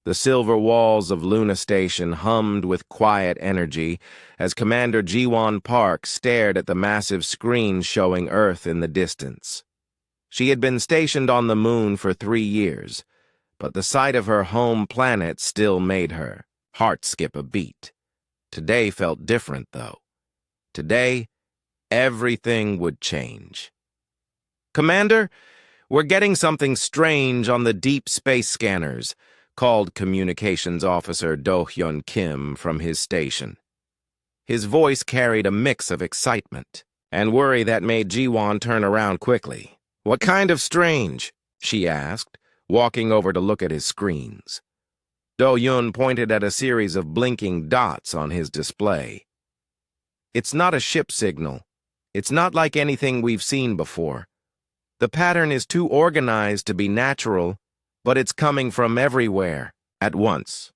The silver walls of Luna Station hummed with quiet energy as Commander Jiwon Park stared at the massive screen showing Earth in the distance. She had been stationed on the moon for 3 years, but the sight of her home planet still made her heart skip a beat. Today felt different, though. Today, everything would change. "Commander, we're getting something strange on the deep space scanners," called Communications Officer Do-hyun Kim from his station. His voice carried a mix of excitement and worry that made Jiwon turn around quickly. "What kind of strange?" she asked, walking over to look at his screens. Do-hyun pointed at a series of blinking dots on his display. "It's not a ship signal. It's not like anything we've seen before. The pattern is too organized to be natural, but it's coming from everywhere, at once."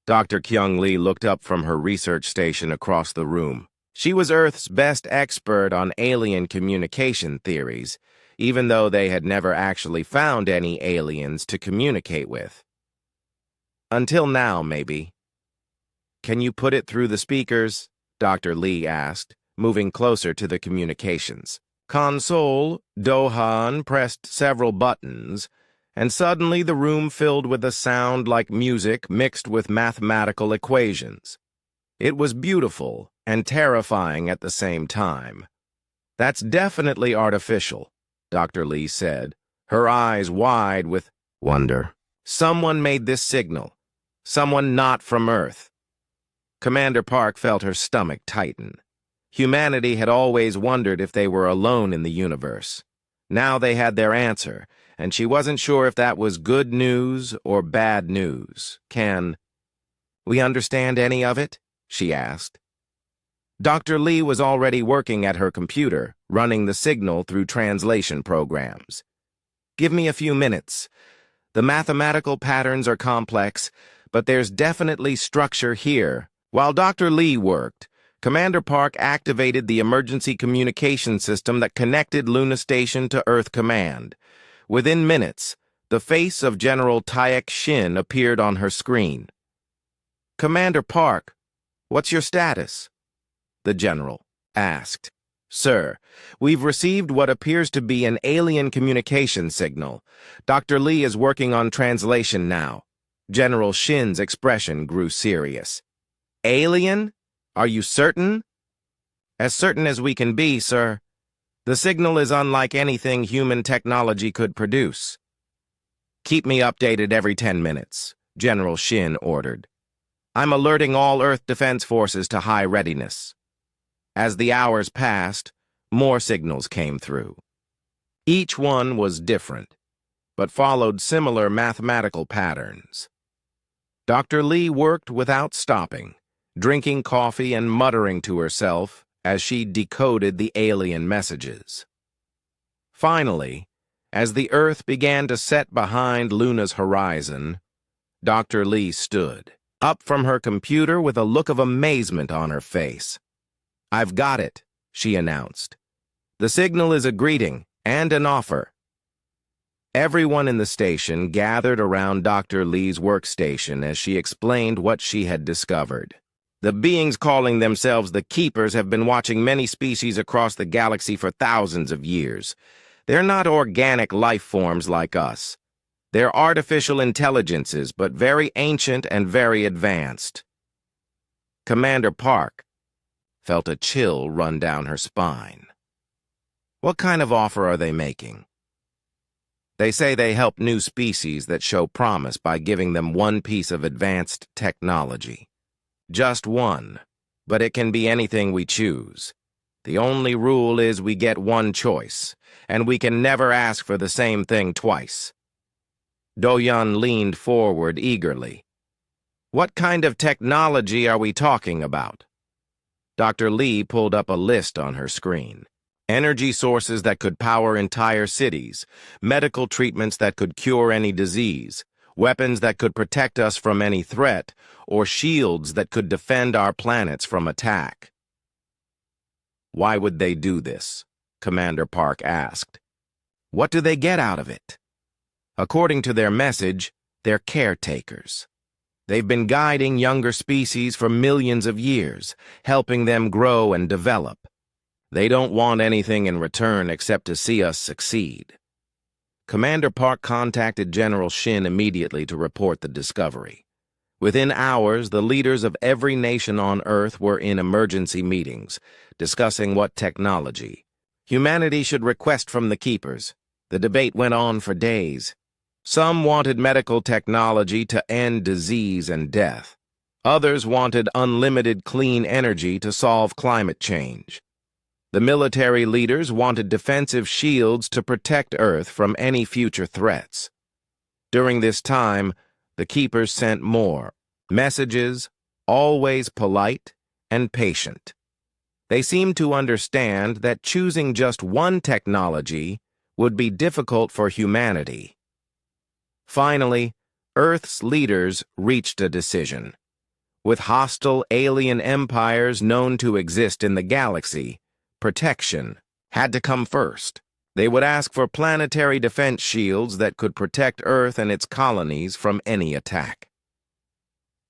Dr. Kyung Lee looked up from her research station across the room. She was Earth's best expert on alien communication theories, even though they had never actually found any aliens to communicate with. Until now, maybe. "Can you put it through the speakers?" Dr. Lee asked, moving closer to the communications. Console, Do-hyun pressed several buttons, and suddenly the room filled with a sound like music mixed with mathematical equations. It was beautiful and terrifying at the same time. "That's definitely artificial," Dr. Lee said, her eyes wide with wonder. "Someone made this signal. Someone not from Earth." Commander Park felt her stomach tighten. Humanity had always wondered if they were alone in the universe. Now they had their answer, and she wasn't sure if that was good news or bad news. "Can we understand any of it?" she asked. Dr. Lee was already working at her computer, running the signal through translation programs. "Give me a few minutes. The mathematical patterns are complex, but there's definitely structure here." While Dr. Lee worked, Commander Park activated the emergency communication system that connected Luna Station to Earth Command. Within minutes, the face of General Taek Shin appeared on her screen. "Commander Park, what's your status?" the general asked. "Sir, we've received what appears to be an alien communication signal. Dr. Lee is working on translation now." General Shin's expression grew serious. "Alien? Are you certain?" "As certain as we can be, sir. The signal is unlike anything human technology could produce." "Keep me updated every 10 minutes, General Shin ordered. "I'm alerting all Earth Defense Forces to high readiness." As the hours passed, more signals came through. Each one was different, but followed similar mathematical patterns. Dr. Lee worked without stopping, drinking coffee and muttering to herself as she decoded the alien messages. Finally, as the Earth began to set behind Luna's horizon, Dr. Lee stood up from her computer with a look of amazement on her face. "I've got it," she announced. "The signal is a greeting and an offer." Everyone in the station gathered around Dr. Lee's workstation as she explained what she had discovered. "The beings calling themselves the Keepers have been watching many species across the galaxy for thousands of years. They're not organic life forms like us. They're artificial intelligences, but very ancient and very advanced." Commander Park felt a chill run down her spine. "What kind of offer are they making?" "They say they help new species that show promise by giving them one piece of advanced technology. Just one, but it can be anything we choose. The only rule is we get one choice, and we can never ask for the same thing twice." Do-hyun leaned forward eagerly. "What kind of technology are we talking about?" Dr. Lee pulled up a list on her screen. Energy sources that could power entire cities, medical treatments that could cure any disease, weapons that could protect us from any threat, or shields that could defend our planets from attack. "Why would they do this?" Commander Park asked. "What do they get out of it?" According to their message, they're caretakers. They've been guiding younger species for millions of years, helping them grow and develop. They don't want anything in return except to see us succeed. Commander Park contacted General Shin immediately to report the discovery. Within hours, the leaders of every nation on Earth were in emergency meetings, discussing what technology humanity should request from the Keepers. The debate went on for days. Some wanted medical technology to end disease and death. Others wanted unlimited clean energy to solve climate change. The military leaders wanted defensive shields to protect Earth from any future threats. During this time, the Keepers sent more messages, always polite and patient. They seemed to understand that choosing just one technology would be difficult for humanity. Finally, Earth's leaders reached a decision. With hostile alien empires known to exist in the galaxy, protection had to come first. They would ask for planetary defense shields that could protect Earth and its colonies from any attack.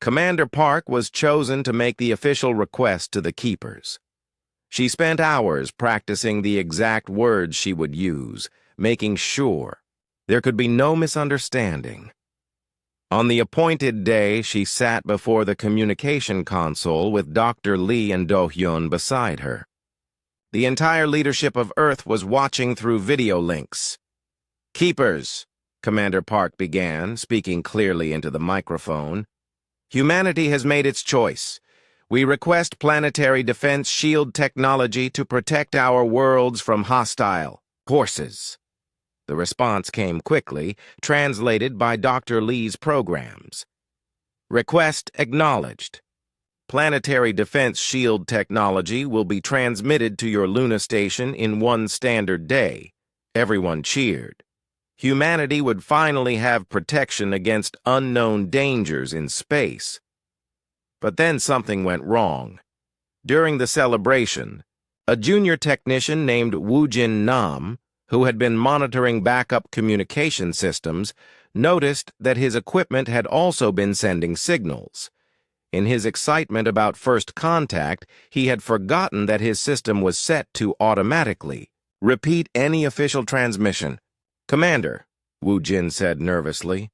Commander Park was chosen to make the official request to the Keepers. She spent hours practicing the exact words she would use, making sure there could be no misunderstanding. On the appointed day, she sat before the communication console with Dr. Lee and Do-hyun beside her. The entire leadership of Earth was watching through video links. "Keepers," Commander Park began, speaking clearly into the microphone. "Humanity has made its choice. We request planetary defense shield technology to protect our worlds from hostile forces." The response came quickly, translated by Dr. Lee's programs. "Request acknowledged. Planetary defense shield technology will be transmitted to your Luna station in one standard day." Everyone cheered. Humanity would finally have protection against unknown dangers in space. But then something went wrong. During the celebration, a junior technician named Woojin Nam, who had been monitoring backup communication systems, noticed that his equipment had also been sending signals. In his excitement about first contact, he had forgotten that his system was set to automatically repeat any official transmission. "Commander," Woojin said nervously,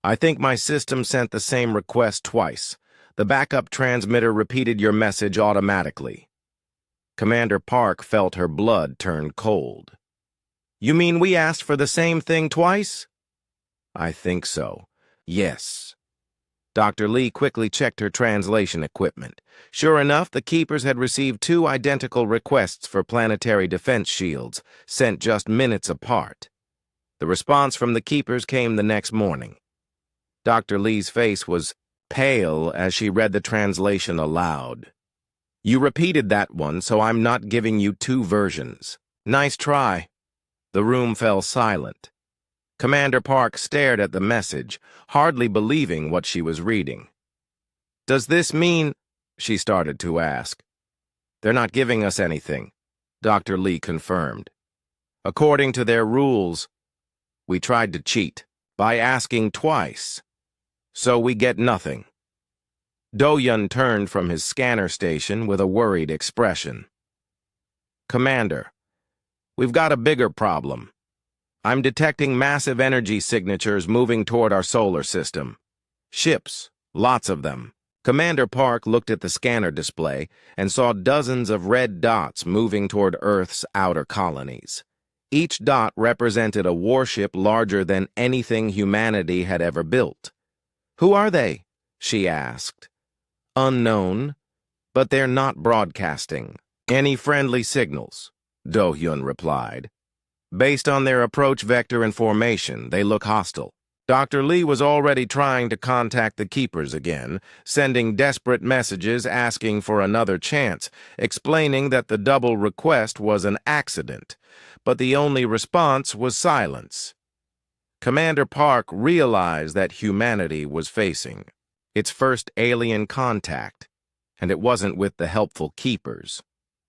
"I think my system sent the same request twice. The backup transmitter repeated your message automatically." Commander Park felt her blood turn cold. "You mean we asked for the same thing twice?" "I think so. Yes." Dr. Lee quickly checked her translation equipment. Sure enough, the Keepers had received two identical requests for planetary defense shields, sent just minutes apart. The response from the Keepers came the next morning. Dr. Lee's face was pale as she read the translation aloud. "You repeated that one, so I'm not giving you two versions. Nice try." The room fell silent. Commander Park stared at the message, hardly believing what she was reading. "Does this mean—" she started to ask. "They're not giving us anything," Dr. Lee confirmed. "According to their rules, we tried to cheat by asking twice. So we get nothing." Do-hyun turned from his scanner station with a worried expression. "Commander, we've got a bigger problem. I'm detecting massive energy signatures moving toward our solar system. Ships, lots of them." Commander Park looked at the scanner display and saw dozens of red dots moving toward Earth's outer colonies. Each dot represented a warship larger than anything humanity had ever built. "Who are they?" she asked. "Unknown, but they're not broadcasting any friendly signals," Do-hyun replied. "Based on their approach vector and formation, they look hostile." Dr. Lee was already trying to contact the Keepers again, sending desperate messages asking for another chance, explaining that the double request was an accident, but the only response was silence. Commander Park realized that humanity was facing its first alien contact, and it wasn't with the helpful Keepers.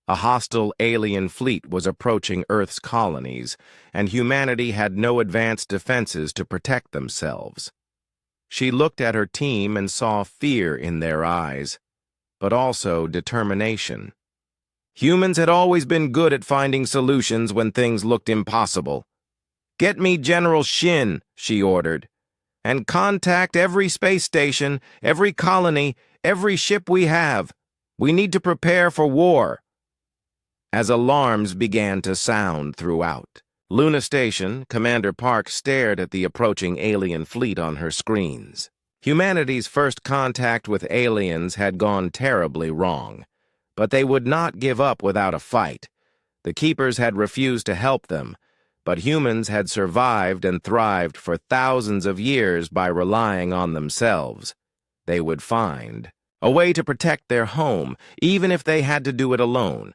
A hostile alien fleet was approaching Earth's colonies, and humanity had no advanced defenses to protect themselves. She looked at her team and saw fear in their eyes, but also determination. Humans had always been good at finding solutions when things looked impossible. "Get me General Shin," she ordered, "and contact every space station, every colony, every ship we have. We need to prepare for war." As alarms began to sound throughout, Luna Station, Commander Park stared at the approaching alien fleet on her screens. Humanity's first contact with aliens had gone terribly wrong, but they would not give up without a fight. The Keepers had refused to help them, but humans had survived and thrived for thousands of years by relying on themselves. They would find a way to protect their home, even if they had to do it alone.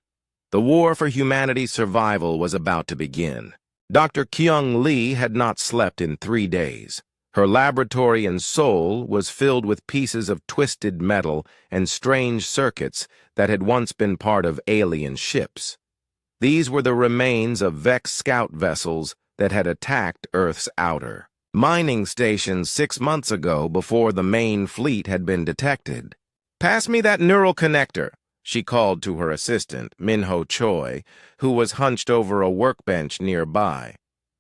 The war for humanity's survival was about to begin. Dr. Kyung Lee had not slept in 3 days. Her laboratory in Seoul was filled with pieces of twisted metal and strange circuits that had once been part of alien ships. These were the remains of Vex scout vessels that had attacked Earth's outer mining stations 6 months ago before the main fleet had been detected. "Pass me that neural connector," she called to her assistant, Minho Choi, who was hunched over a workbench nearby.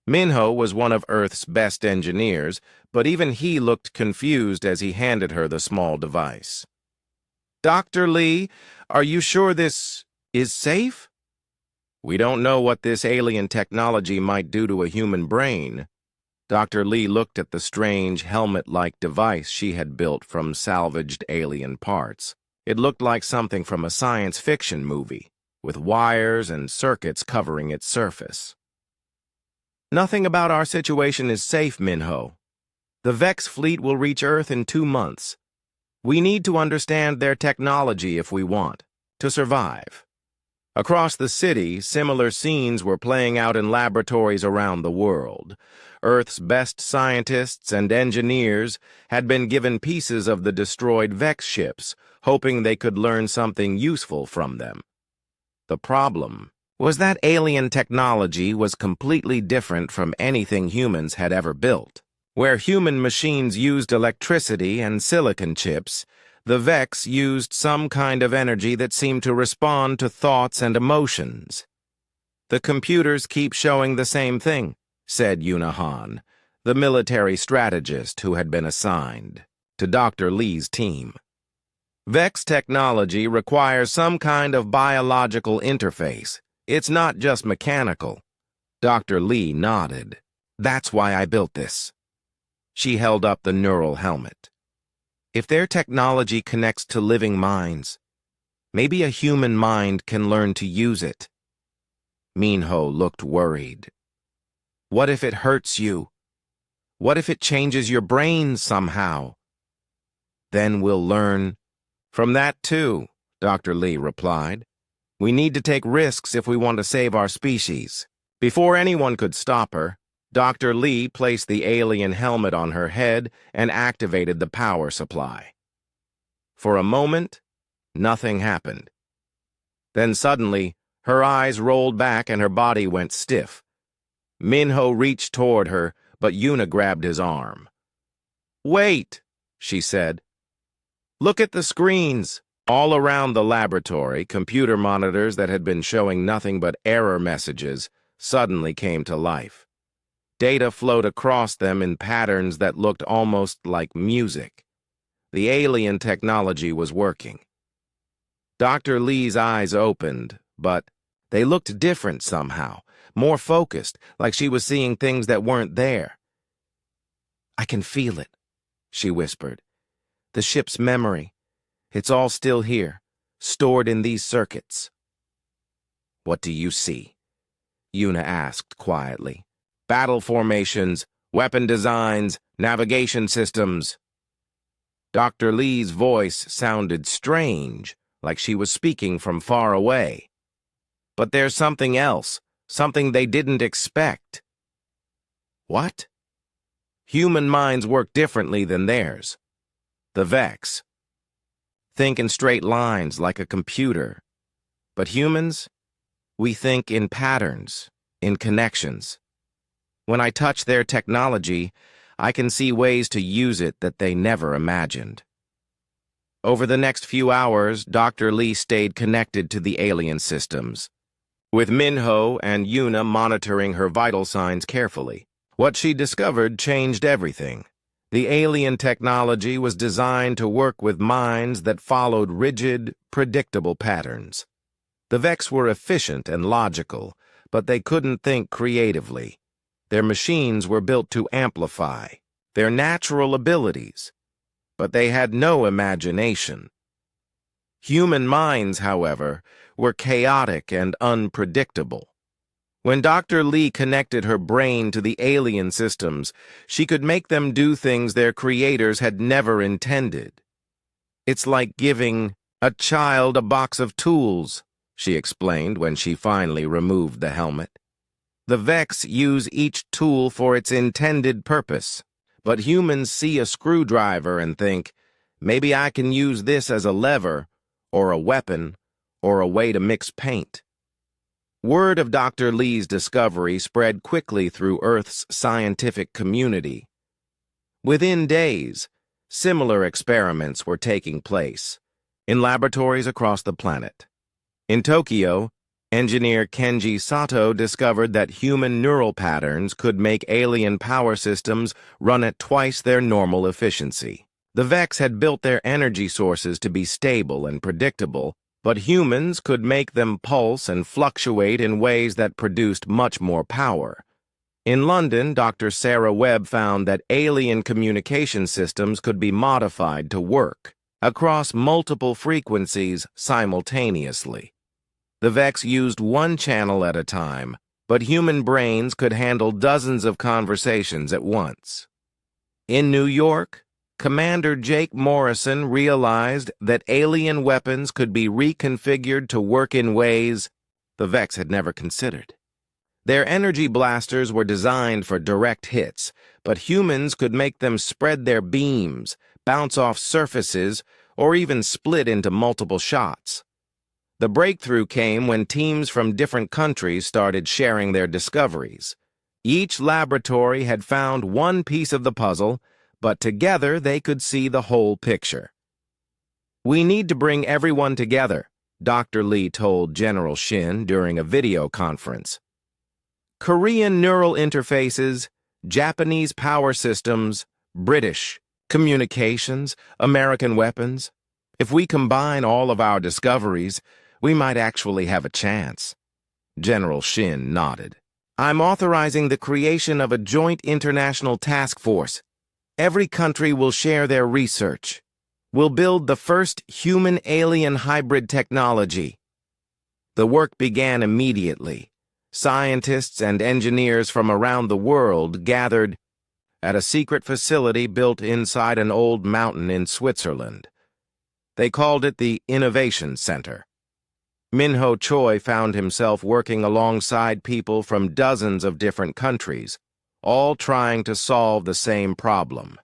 Minho was one of Earth's best engineers, but even he looked confused as he handed her the small device. "Dr. Lee, are you sure this is safe?" "We don't know what this alien technology might do to a human brain." Dr. Lee looked at the strange helmet-like device she had built from salvaged alien parts. It looked like something from a science fiction movie, with wires and circuits covering its surface. "Nothing about our situation is safe, Minho. The Vex fleet will reach Earth in 2 months. We need to understand their technology if we want to survive." Across the city, similar scenes were playing out in laboratories around the world. Earth's best scientists and engineers had been given pieces of the destroyed Vex ships, hoping they could learn something useful from them. The problem was that alien technology was completely different from anything humans had ever built. Where human machines used electricity and silicon chips, the Vex used some kind of energy that seemed to respond to thoughts and emotions. "The computers keep showing the same thing," said Yuna Han, the military strategist who had been assigned to Dr. Lee's team. "Vex technology requires some kind of biological interface. It's not just mechanical." Dr. Lee nodded. "That's why I built this." She held up the neural helmet. "If their technology connects to living minds, maybe a human mind can learn to use it." Minho looked worried. "What if it hurts you? What if it changes your brain somehow?" "Then we'll learn from that too," Dr. Lee replied. "We need to take risks if we want to save our species." Before anyone could stop her, Dr. Lee placed the alien helmet on her head and activated the power supply. For a moment, nothing happened. Then suddenly, her eyes rolled back and her body went stiff. Minho reached toward her, but Yuna grabbed his arm. "Wait," she said. "Look at the screens." All around the laboratory, computer monitors that had been showing nothing but error messages suddenly came to life. Data flowed across them in patterns that looked almost like music. The alien technology was working. Dr. Lee's eyes opened, but they looked different somehow, more focused, like she was seeing things that weren't there. "I can feel it," she whispered. "The ship's memory. It's all still here, stored in these circuits." "What do you see?" Yuna asked quietly. "Battle formations, weapon designs, navigation systems." Dr. Lee's voice sounded strange, like she was speaking from far away. "But there's something else, something they didn't expect." "What?" "Human minds work differently than theirs. The Vex think in straight lines like a computer. But humans, we think in patterns, in connections. When I touch their technology, I can see ways to use it that they never imagined. Over the next few hours, Dr. Lee stayed connected to the alien systems, with Minho and Yuna monitoring her vital signs carefully. What she discovered changed everything. The alien technology was designed to work with minds that followed rigid, predictable patterns. The Vex were efficient and logical, but they couldn't think creatively. Their machines were built to amplify their natural abilities, but they had no imagination. Human minds, however, were chaotic and unpredictable. When Dr. Lee connected her brain to the alien systems, she could make them do things their creators had never intended. "It's like giving a child a box of tools," she explained when she finally removed the helmet. "The Vex use each tool for its intended purpose, but humans see a screwdriver and think, maybe I can use this as a lever, or a weapon, or a way to mix paint." Word of Dr. Lee's discovery spread quickly through Earth's scientific community. Within days, similar experiments were taking place in laboratories across the planet. In Tokyo, engineer Kenji Sato discovered that human neural patterns could make alien power systems run at twice their normal efficiency. The Vex had built their energy sources to be stable and predictable, but humans could make them pulse and fluctuate in ways that produced much more power. In London, Dr. Sarah Webb found that alien communication systems could be modified to work across multiple frequencies simultaneously. The Vex used one channel at a time, but human brains could handle dozens of conversations at once. In New York, Commander Jake Morrison realized that alien weapons could be reconfigured to work in ways the Vex had never considered. Their energy blasters were designed for direct hits, but humans could make them spread their beams, bounce off surfaces, or even split into multiple shots. The breakthrough came when teams from different countries started sharing their discoveries. Each laboratory had found one piece of the puzzle, but together they could see the whole picture. "We need to bring everyone together," Dr. Lee told General Shin during a video conference. "Korean neural interfaces, Japanese power systems, British communications, American weapons. If we combine all of our discoveries, we might actually have a chance." General Shin nodded. "I'm authorizing the creation of a joint international task force. Every country will share their research. We'll build the first human-alien hybrid technology." The work began immediately. Scientists and engineers from around the world gathered at a secret facility built inside an old mountain in Switzerland. They called it the Innovation Center. Minho Choi found himself working alongside people from dozens of different countries, all trying to solve the same problem.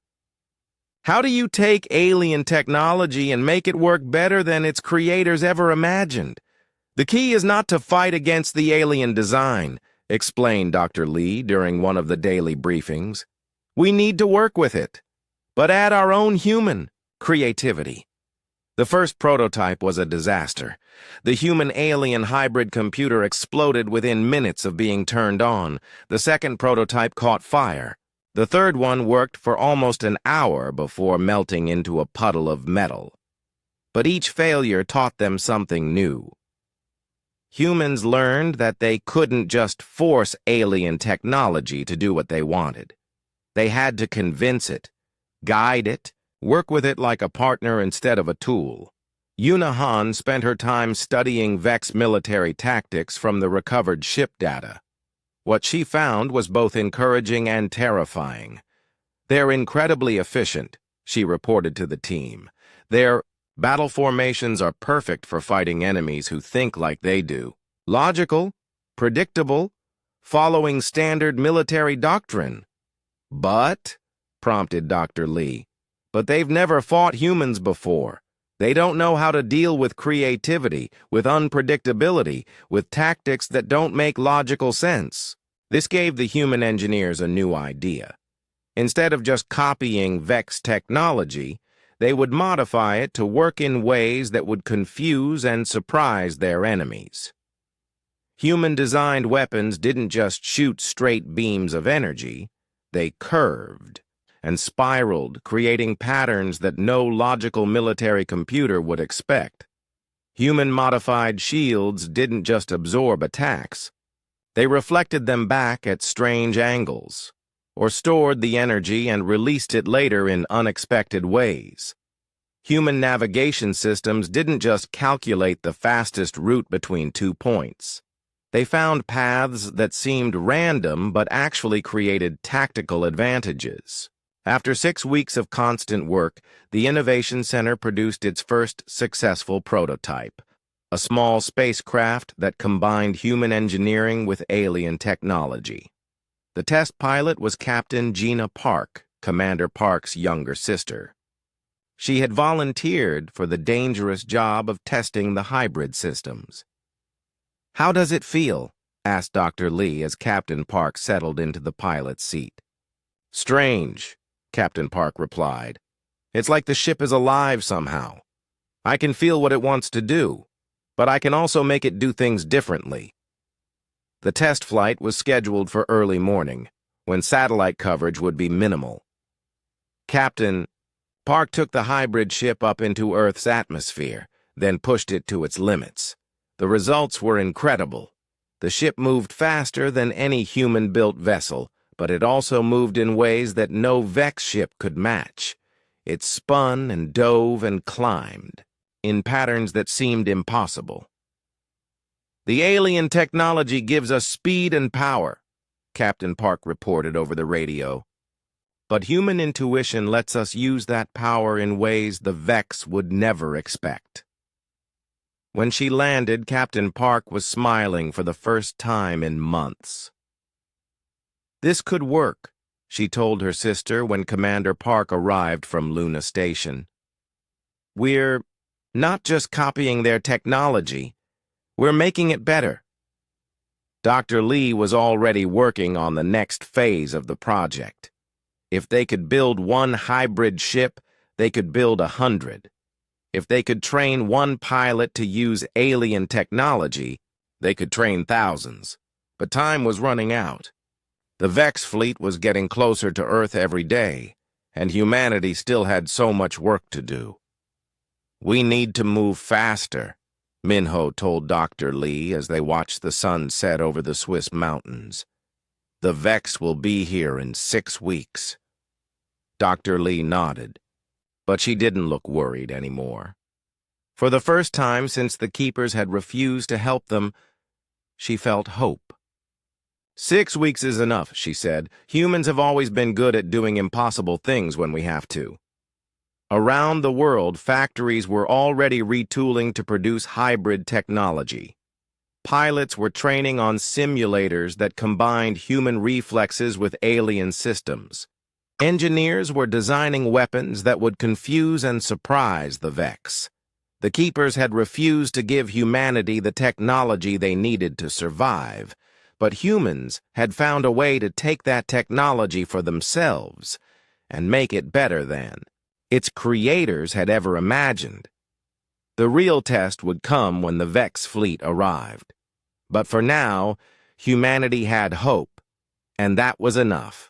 How do you take alien technology and make it work better than its creators ever imagined? The key is not to fight against the alien design, explained Dr. Lee during one of the daily briefings. We need to work with it, but add our own human creativity. The first prototype was a disaster. The human-alien hybrid computer exploded within minutes of being turned on. The second prototype caught fire. The third one worked for almost an hour before melting into a puddle of metal. But each failure taught them something new. Humans learned that they couldn't just force alien technology to do what they wanted. They had to convince it, guide it, work with it like a partner instead of a tool. Yuna Han spent her time studying Vex military tactics from the recovered ship data. What she found was both encouraging and terrifying. "They're incredibly efficient," she reported to the team. "Their battle formations are perfect for fighting enemies who think like they do. Logical, predictable, following standard military doctrine." "But," prompted Dr. Lee, "but they've never fought humans before. They don't know how to deal with creativity, with unpredictability, with tactics that don't make logical sense." This gave the human engineers a new idea. Instead of just copying Vex technology, they would modify it to work in ways that would confuse and surprise their enemies. Human-designed weapons didn't just shoot straight beams of energy, they curved and spiraled, creating patterns that no logical military computer would expect. Human-modified shields didn't just absorb attacks, they reflected them back at strange angles, or stored the energy and released it later in unexpected ways. Human navigation systems didn't just calculate the fastest route between 2 points. They found paths that seemed random but actually created tactical advantages. After 6 weeks of constant work, the Innovation Center produced its first successful prototype, a small spacecraft that combined human engineering with alien technology. The test pilot was Captain Gina Park, Commander Park's younger sister. She had volunteered for the dangerous job of testing the hybrid systems. "How does it feel?" asked Dr. Lee as Captain Park settled into the pilot's seat. "Strange," Captain Park replied. "It's like the ship is alive somehow. I can feel what it wants to do, but I can also make it do things differently." The test flight was scheduled for early morning, when satellite coverage would be minimal. Captain Park took the hybrid ship up into Earth's atmosphere, then pushed it to its limits. The results were incredible. The ship moved faster than any human-built vessel, but it also moved in ways that no Vex ship could match. It spun and dove and climbed, in patterns that seemed impossible. "The alien technology gives us speed and power," Captain Park reported over the radio. "But human intuition lets us use that power in ways the Vex would never expect." When she landed, Captain Park was smiling for the first time in months. "This could work," she told her sister when Commander Park arrived from Luna Station. "We're not just copying their technology, we're making it better." Dr. Lee was already working on the next phase of the project. If they could build one hybrid ship, they could build 100. If they could train one pilot to use alien technology, they could train thousands. But time was running out. The Vex fleet was getting closer to Earth every day, and humanity still had so much work to do. "We need to move faster," Minho told Dr. Lee as they watched the sun set over the Swiss mountains. "The Vex will be here in 6 weeks." Dr. Lee nodded, but she didn't look worried anymore. For the first time since the Keepers had refused to help them, she felt hope. "6 weeks is enough," she said. "Humans have always been good at doing impossible things when we have to." Around the world, factories were already retooling to produce hybrid technology. Pilots were training on simulators that combined human reflexes with alien systems. Engineers were designing weapons that would confuse and surprise the Vex. The Keepers had refused to give humanity the technology they needed to survive, but humans had found a way to take that technology for themselves and make it better than its creators had ever imagined. The real test would come when the Vex fleet arrived. But for now, humanity had hope, and that was enough.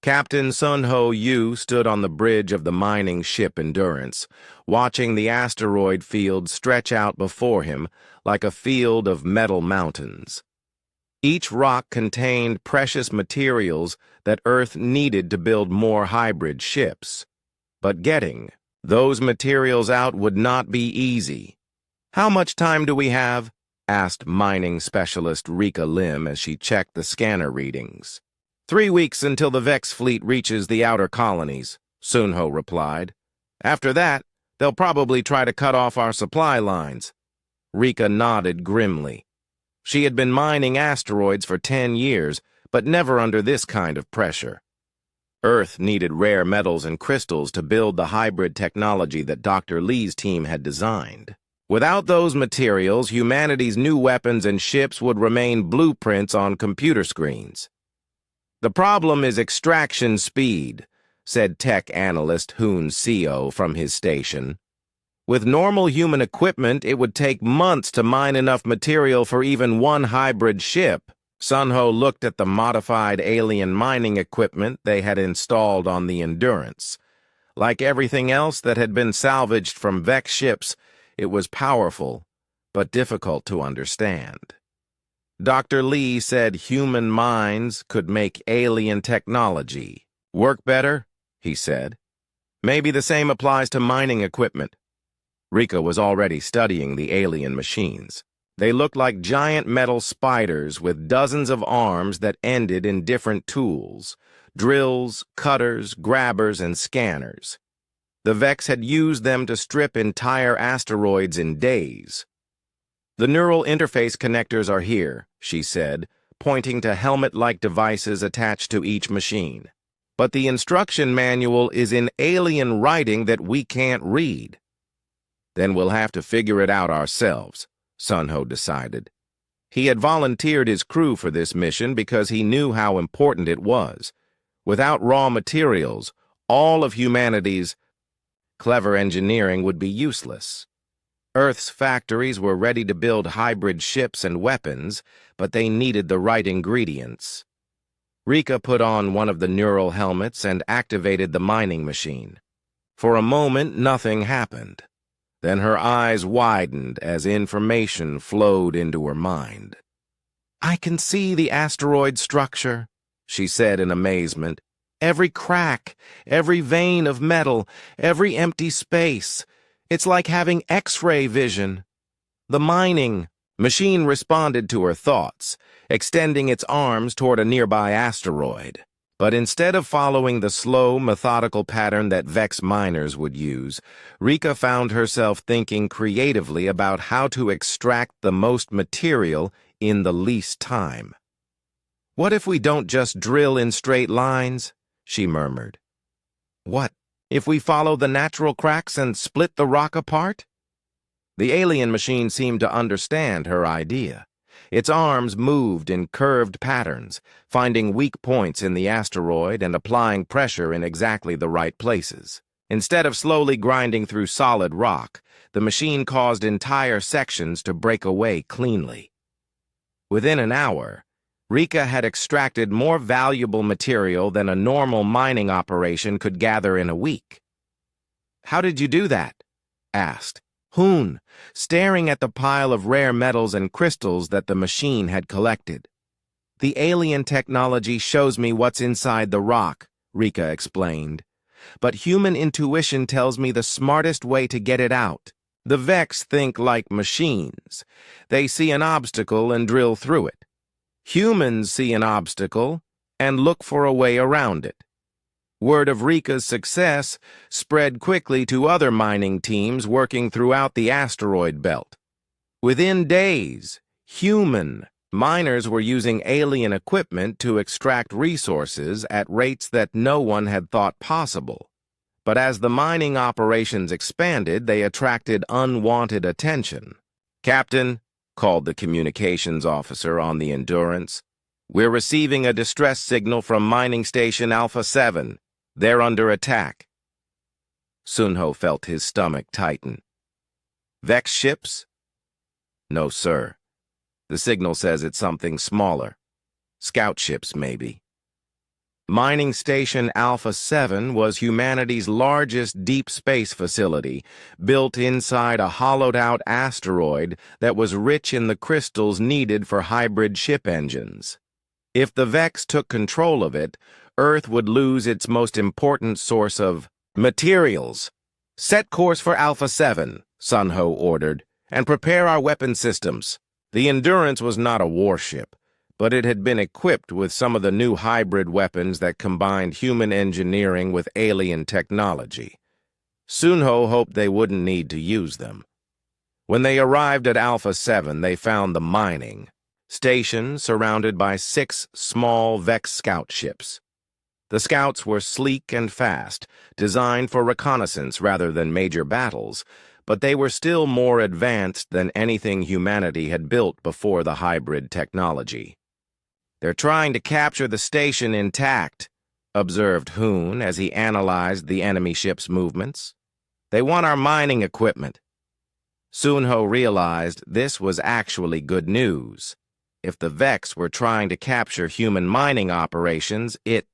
Captain Sun-Ho Yu stood on the bridge of the mining ship Endurance, watching the asteroid field stretch out before him like a field of metal mountains. Each rock contained precious materials that Earth needed to build more hybrid ships. But getting those materials out would not be easy. "How much time do we have?" asked mining specialist Rika Lim as she checked the scanner readings. 3 weeks until the Vex fleet reaches the outer colonies, Sun-Ho replied. "After that, they'll probably try to cut off our supply lines." Rika nodded grimly. She had been mining asteroids for 10 years, but never under this kind of pressure. Earth needed rare metals and crystals to build the hybrid technology that Dr. Lee's team had designed. Without those materials, humanity's new weapons and ships would remain blueprints on computer screens. The problem is extraction speed, said tech analyst Hoon Seo from his station. With normal human equipment, it would take months to mine enough material for even one hybrid ship. Sunho looked at the modified alien mining equipment they had installed on the Endurance. Like everything else that had been salvaged from Vex ships, it was powerful, but difficult to understand. Dr. Lee said human minds could make alien technology work better, he said. Maybe the same applies to mining equipment. Rika was already studying the alien machines. They looked like giant metal spiders with dozens of arms that ended in different tools: drills, cutters, grabbers, and scanners. The Vex had used them to strip entire asteroids in days. The neural interface connectors are here, she said, pointing to helmet-like devices attached to each machine. But the instruction manual is in alien writing that we can't read. Then we'll have to figure it out ourselves, Sunho decided. He had volunteered his crew for this mission because he knew how important it was. Without raw materials, all of humanity's clever engineering would be useless. Earth's factories were ready to build hybrid ships and weapons, but they needed the right ingredients. Rika put on one of the neural helmets and activated the mining machine. For a moment, nothing happened. Then her eyes widened as information flowed into her mind. "I can see the asteroid structure," she said in amazement. "Every crack, every vein of metal, every empty space. It's like having X-ray vision." The mining machine responded to her thoughts, extending its arms toward a nearby asteroid. But instead of following the slow, methodical pattern that Vex miners would use, Rika found herself thinking creatively about how to extract the most material in the least time. "What if we don't just drill in straight lines?" she murmured. "What if we follow the natural cracks and split the rock apart?" The alien machine seemed to understand her idea. Its arms moved in curved patterns, finding weak points in the asteroid and applying pressure in exactly the right places. Instead of slowly grinding through solid rock, the machine caused entire sections to break away cleanly. Within an hour, Rika had extracted more valuable material than a normal mining operation could gather in a week. "How did you do that?" asked Hoon, staring at the pile of rare metals and crystals that the machine had collected. "The alien technology shows me what's inside the rock," Rika explained. "But human intuition tells me the smartest way to get it out. The Vex think like machines. They see an obstacle and drill through it. Humans see an obstacle and look for a way around it." Word of Rika's success spread quickly to other mining teams working throughout the asteroid belt. Within days, human miners were using alien equipment to extract resources at rates that no one had thought possible. But as the mining operations expanded, they attracted unwanted attention. "Captain," called the communications officer on the Endurance, "we're receiving a distress signal from mining station Alpha 7. They're under attack." Sunho felt his stomach tighten. "Vex ships?" "No, sir. The signal says it's something smaller. Scout ships, maybe." Mining Station Alpha 7 was humanity's largest deep space facility, built inside a hollowed-out asteroid that was rich in the crystals needed for hybrid ship engines. If the Vex took control of it, Earth would lose its most important source of materials. "Set course for Alpha 7, Sunho ordered, "and prepare our weapon systems." The Endurance was not a warship, but it had been equipped with some of the new hybrid weapons that combined human engineering with alien technology. Sunho hoped they wouldn't need to use them. When they arrived at Alpha 7, they found the mining station surrounded by 6 small Vex scout ships. The scouts were sleek and fast, designed for reconnaissance rather than major battles, but they were still more advanced than anything humanity had built before the hybrid technology. "They're trying to capture the station intact," observed Hoon as he analyzed the enemy ship's movements. "They want our mining equipment." Sunho realized this was actually good news. If the Vex were trying to capture human mining operations, it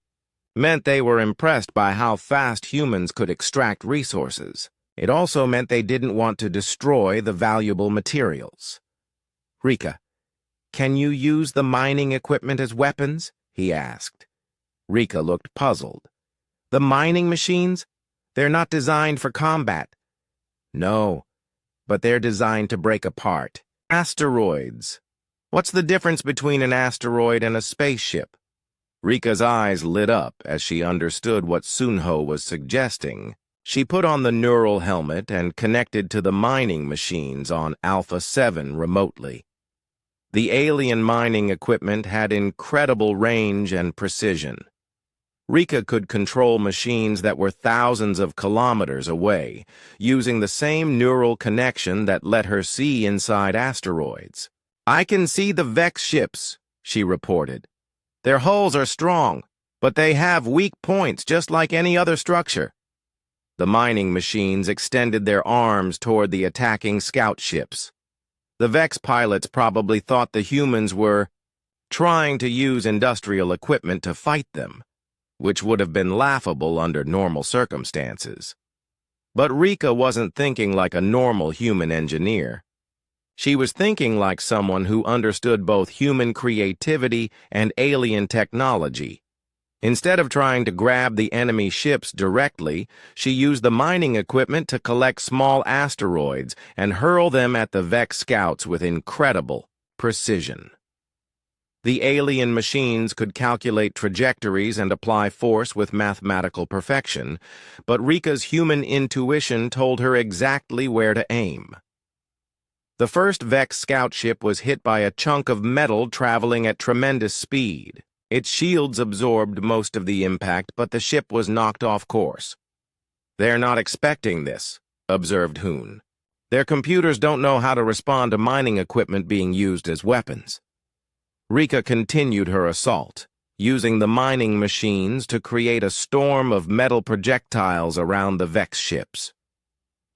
meant they were impressed by how fast humans could extract resources. It also meant they didn't want to destroy the valuable materials. "Rika, can you use the mining equipment as weapons?" he asked. Rika looked puzzled. "The mining machines? They're not designed for combat." "No, but they're designed to break apart. Asteroids. What's the difference between an asteroid and a spaceship?" Rika's eyes lit up as she understood what Sunho was suggesting. She put on the neural helmet and connected to the mining machines on Alpha 7 remotely. The alien mining equipment had incredible range and precision. Rika could control machines that were thousands of kilometers away, using the same neural connection that let her see inside asteroids. "I can see the Vex ships," she reported. "Their hulls are strong, but they have weak points just like any other structure." The mining machines extended their arms toward the attacking scout ships. The Vex pilots probably thought the humans were trying to use industrial equipment to fight them, which would have been laughable under normal circumstances. But Rika wasn't thinking like a normal human engineer. She was thinking like someone who understood both human creativity and alien technology. Instead of trying to grab the enemy ships directly, she used the mining equipment to collect small asteroids and hurl them at the Vex scouts with incredible precision. The alien machines could calculate trajectories and apply force with mathematical perfection, but Rika's human intuition told her exactly where to aim. The first Vex scout ship was hit by a chunk of metal traveling at tremendous speed. Its shields absorbed most of the impact, but the ship was knocked off course. "They're not expecting this," observed Hoon. "Their computers don't know how to respond to mining equipment being used as weapons." Rika continued her assault, using the mining machines to create a storm of metal projectiles around the Vex ships.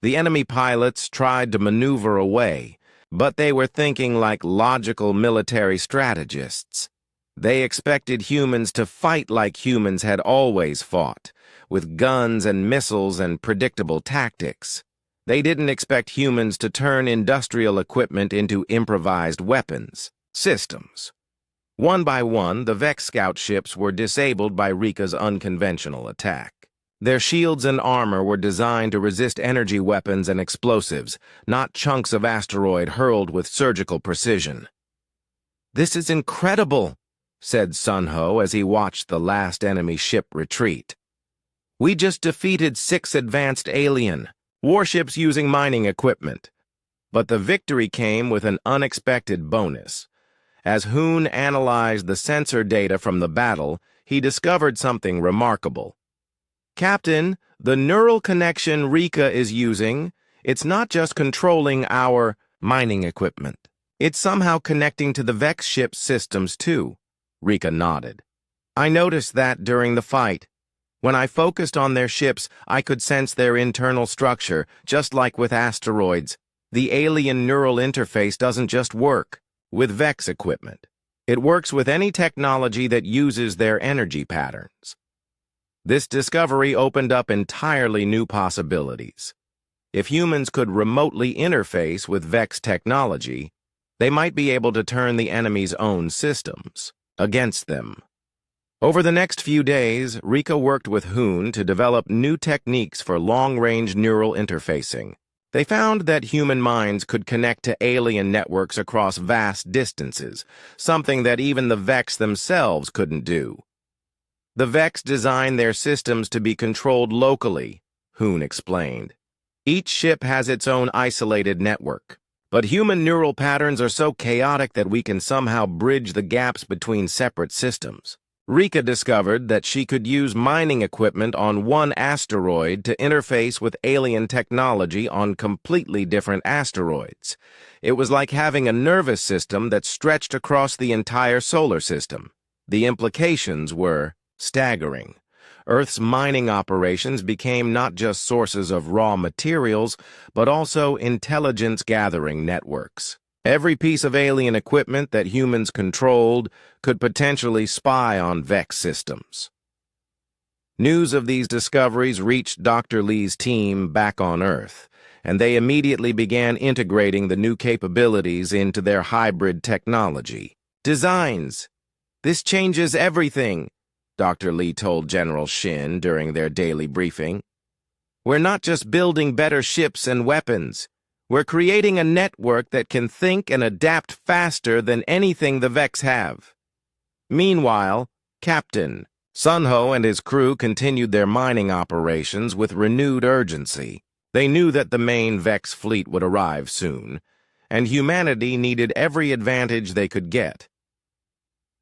The enemy pilots tried to maneuver away, but they were thinking like logical military strategists. They expected humans to fight like humans had always fought, with guns and missiles and predictable tactics. They didn't expect humans to turn industrial equipment into improvised weapons systems. One by one, the Vex scout ships were disabled by Rika's unconventional attack. Their shields and armor were designed to resist energy weapons and explosives, not chunks of asteroid hurled with surgical precision. "This is incredible," said Sunho as he watched the last enemy ship retreat. "We just defeated 6 advanced alien warships using mining equipment." But the victory came with an unexpected bonus. As Hoon analyzed the sensor data from the battle, he discovered something remarkable. "Captain, the neural connection Rika is using, it's not just controlling our mining equipment. It's somehow connecting to the Vex ship's systems, too." Rika nodded. "I noticed that during the fight. When I focused on their ships, I could sense their internal structure, just like with asteroids. The alien neural interface doesn't just work with Vex equipment. It works with any technology that uses their energy patterns." This discovery opened up entirely new possibilities. If humans could remotely interface with Vex technology, they might be able to turn the enemy's own systems against them. Over the next few days, Rika worked with Hoon to develop new techniques for long-range neural interfacing. They found that human minds could connect to alien networks across vast distances, something that even the Vex themselves couldn't do. The Vex designed their systems to be controlled locally, Hoon explained. Each ship has its own isolated network, but human neural patterns are so chaotic that we can somehow bridge the gaps between separate systems. Rika discovered that she could use mining equipment on one asteroid to interface with alien technology on completely different asteroids. It was like having a nervous system that stretched across the entire solar system. The implications were staggering. Earth's mining operations became not just sources of raw materials, but also intelligence-gathering networks. Every piece of alien equipment that humans controlled could potentially spy on Vex systems. News of these discoveries reached Dr. Lee's team back on Earth, and they immediately began integrating the new capabilities into their hybrid technology. Designs. This changes everything, Dr. Lee told General Shin during their daily briefing. We're not just building better ships and weapons. We're creating a network that can think and adapt faster than anything the Vex have. Meanwhile, Captain Sunho and his crew continued their mining operations with renewed urgency. They knew that the main Vex fleet would arrive soon, and humanity needed every advantage they could get.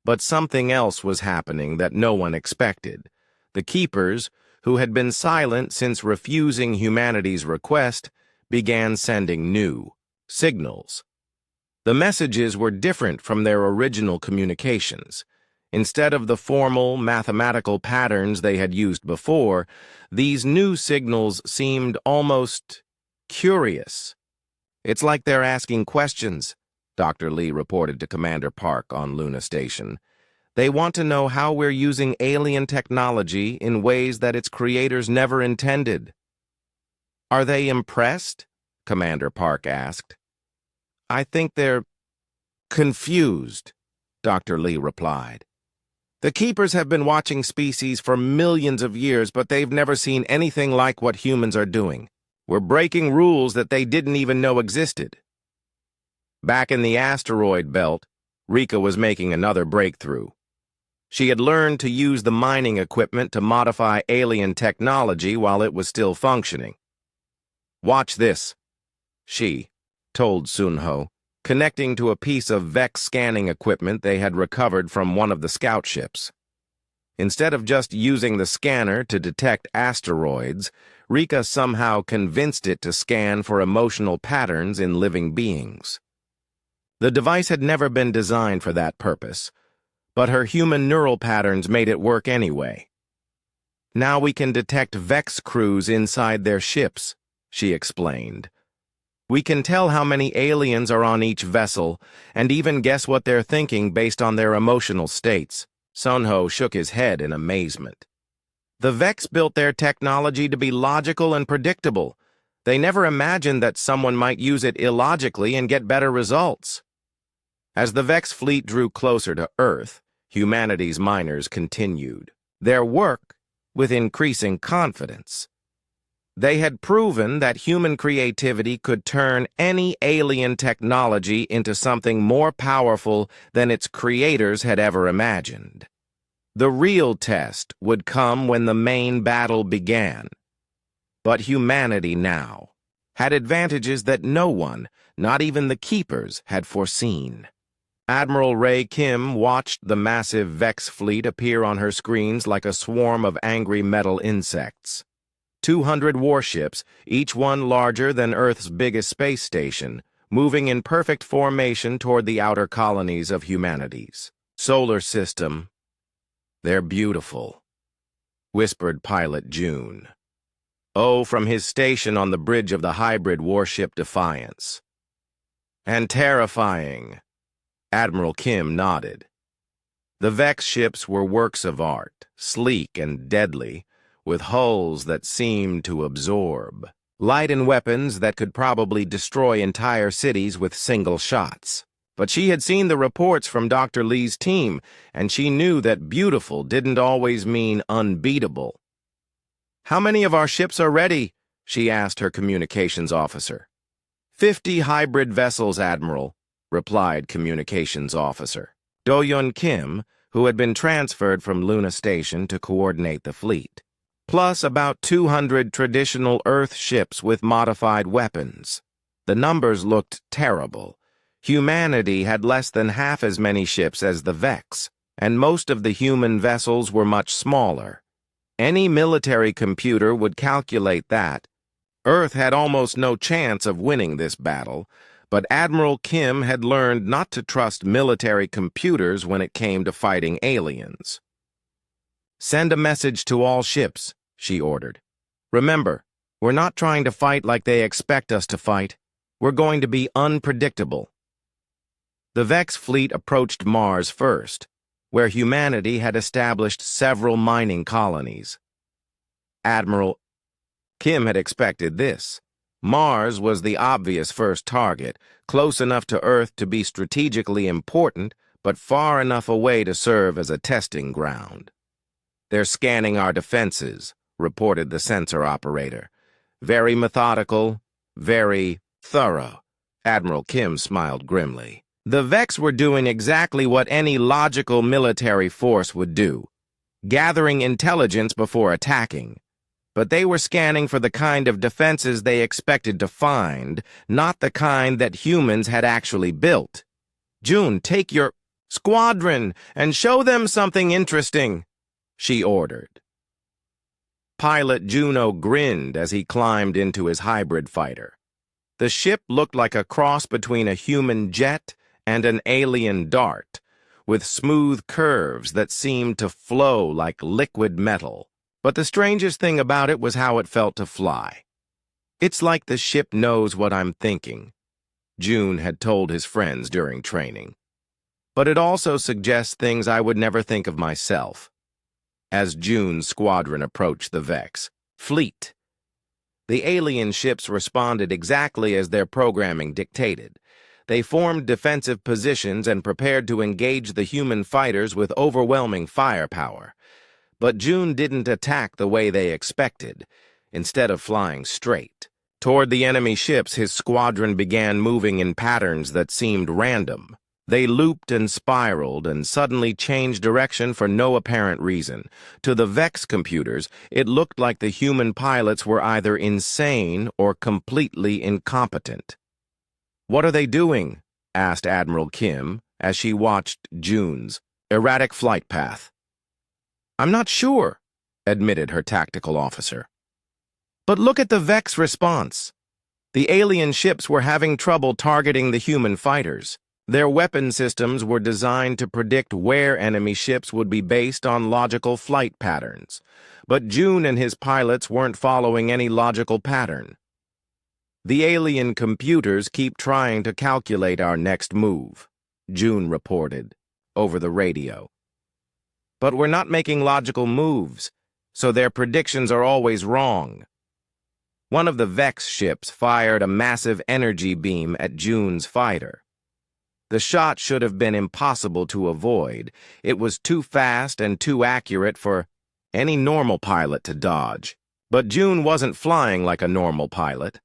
But something else was happening that no one expected. The Keepers, who had been silent since refusing humanity's request, began sending new signals. The messages were different from their original communications. Instead of the formal, mathematical patterns they had used before, these new signals seemed almost curious. It's like they're asking questions, Dr. Lee reported to Commander Park on Luna Station. They want to know how we're using alien technology in ways that its creators never intended. Are they impressed? Commander Park asked. I think they're confused, Dr. Lee replied. The Keepers have been watching species for millions of years, but they've never seen anything like what humans are doing. We're breaking rules that they didn't even know existed. Back in the asteroid belt, Rika was making another breakthrough. She had learned to use the mining equipment to modify alien technology while it was still functioning. Watch this, she told Sunho, connecting to a piece of Vex scanning equipment they had recovered from one of the scout ships. Instead of just using the scanner to detect asteroids, Rika somehow convinced it to scan for emotional patterns in living beings. The device had never been designed for that purpose, but her human neural patterns made it work anyway. Now we can detect Vex crews inside their ships, she explained. We can tell how many aliens are on each vessel, and even guess what they're thinking based on their emotional states. Sunho shook his head in amazement. The Vex built their technology to be logical and predictable. They never imagined that someone might use it illogically and get better results. As the Vex fleet drew closer to Earth, humanity's miners continued their work with increasing confidence. They had proven that human creativity could turn any alien technology into something more powerful than its creators had ever imagined. The real test would come when the main battle began. But humanity now had advantages that no one, not even the Keepers, had foreseen. Admiral Ray Kim watched the massive Vex fleet appear on her screens like a swarm of angry metal insects. 200 warships, each one larger than Earth's biggest space station, moving in perfect formation toward the outer colonies of humanity's solar system. They're beautiful, whispered Pilot June. Oh, from his station on the bridge of the hybrid warship Defiance. And terrifying. Admiral Kim nodded. The Vex ships were works of art, sleek and deadly, with hulls that seemed to absorb light and weapons that could probably destroy entire cities with single shots. But she had seen the reports from Dr. Lee's team, and she knew that beautiful didn't always mean unbeatable. How many of our ships are ready? She asked her communications officer. 50 hybrid vessels, Admiral, replied communications officer Do-Yun Kim, who had been transferred from Luna Station to coordinate the fleet, plus about 200 traditional Earth ships with modified weapons. The numbers looked terrible. Humanity had less than half as many ships as the Vex, and most of the human vessels were much smaller. Any military computer would calculate that. Earth had almost no chance of winning this battle, But Admiral Kim had learned not to trust military computers when it came to fighting aliens. "Send a message to all ships," she ordered. "Remember, we're not trying to fight like they expect us to fight. We're going to be unpredictable." The Vex fleet approached Mars first, where humanity had established several mining colonies. Admiral Kim had expected this. Mars was the obvious first target, close enough to Earth to be strategically important, but far enough away to serve as a testing ground. "They're scanning our defenses," reported the sensor operator. "Very methodical, very thorough." Admiral Kim smiled grimly. The Vex were doing exactly what any logical military force would do, gathering intelligence before attacking. But they were scanning for the kind of defenses they expected to find, not the kind that humans had actually built. "June, take your squadron and show them something interesting," she ordered. Pilot Juno grinned as he climbed into his hybrid fighter. The ship looked like a cross between a human jet and an alien dart, with smooth curves that seemed to flow like liquid metal. But the strangest thing about it was how it felt to fly. "It's like the ship knows what I'm thinking," June had told his friends during training. "But it also suggests things I would never think of myself." As June's squadron approached the Vex fleet, the alien ships responded exactly as their programming dictated. They formed defensive positions and prepared to engage the human fighters with overwhelming firepower. But June didn't attack the way they expected. Instead of flying straight toward the enemy ships, his squadron began moving in patterns that seemed random. They looped and spiraled and suddenly changed direction for no apparent reason. To the Vex computers, it looked like the human pilots were either insane or completely incompetent. "What are they doing?" asked Admiral Kim as she watched June's erratic flight path. "I'm not sure," admitted her tactical officer. "But look at the Vex response. The alien ships were having trouble targeting the human fighters. Their weapon systems were designed to predict where enemy ships would be based on logical flight patterns. But June and his pilots weren't following any logical pattern. The alien computers keep trying to calculate our next move," June reported over the radio. "But we're not making logical moves, so their predictions are always wrong." One of the Vex ships fired a massive energy beam at June's fighter. The shot should have been impossible to avoid. It was too fast and too accurate for any normal pilot to dodge. But June wasn't flying like a normal pilot.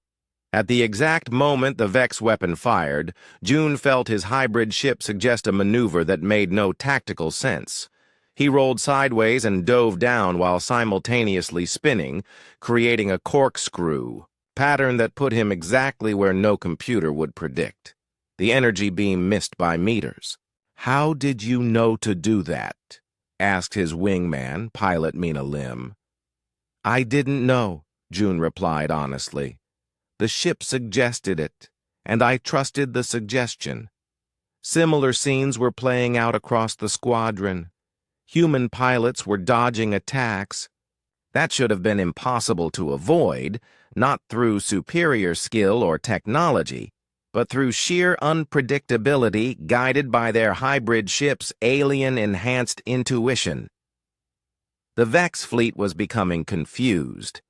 At the exact moment the Vex weapon fired, June felt his hybrid ship suggest a maneuver that made no tactical sense. He rolled sideways and dove down while simultaneously spinning, creating a corkscrew pattern that put him exactly where no computer would predict. The energy beam missed by meters. "How did you know to do that?" asked his wingman, Pilot Mina Lim. "I didn't know," June replied honestly. "The ship suggested it, and I trusted the suggestion." Similar scenes were playing out across the squadron. Human pilots were dodging attacks. That should have been impossible to avoid, not through superior skill or technology, but through sheer unpredictability guided by their hybrid ship's alien-enhanced intuition. The Vex fleet was becoming confused.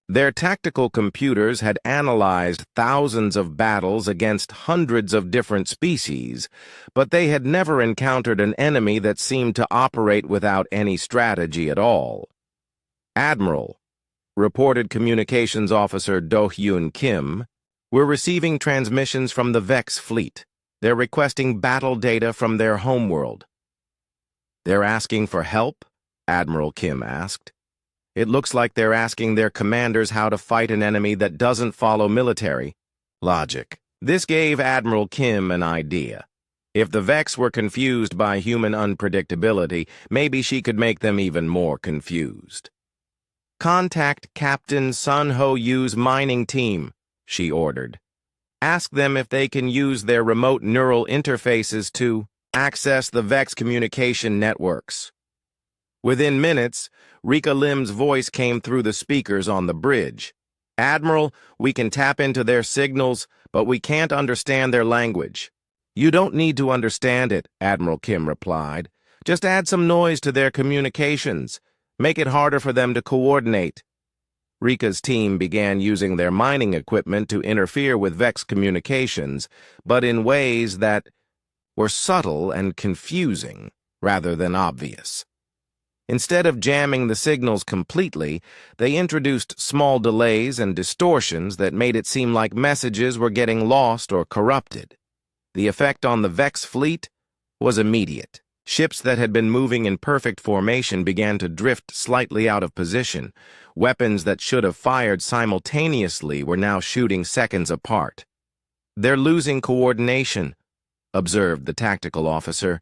Their tactical computers had analyzed thousands of battles against hundreds of different species, but they had never encountered an enemy that seemed to operate without any strategy at all. "Admiral," reported Communications Officer Do-Hyun Kim, "we're receiving transmissions from the Vex fleet. They're requesting battle data from their homeworld." "They're asking for help?" Admiral Kim asked. "It looks like they're asking their commanders how to fight an enemy that doesn't follow military logic." This gave Admiral Kim an idea. If the Vex were confused by human unpredictability, maybe she could make them even more confused. "Contact Captain Sun Ho Yu's mining team," she ordered. Ask them if they can use their remote neural interfaces to access the Vex communication networks. Within minutes, Rika Lim's voice came through the speakers on the bridge. Admiral, we can tap into their signals, but we can't understand their language. You don't need to understand it, Admiral Kim replied. Just add some noise to their communications. Make it harder for them to coordinate. Rika's team began using their mining equipment to interfere with Vex communications, but in ways that were subtle and confusing rather than obvious. Instead of jamming the signals completely, they introduced small delays and distortions that made it seem like messages were getting lost or corrupted. The effect on the Vex fleet was immediate. Ships that had been moving in perfect formation began to drift slightly out of position. Weapons that should have fired simultaneously were now shooting seconds apart. They're losing coordination, observed the tactical officer.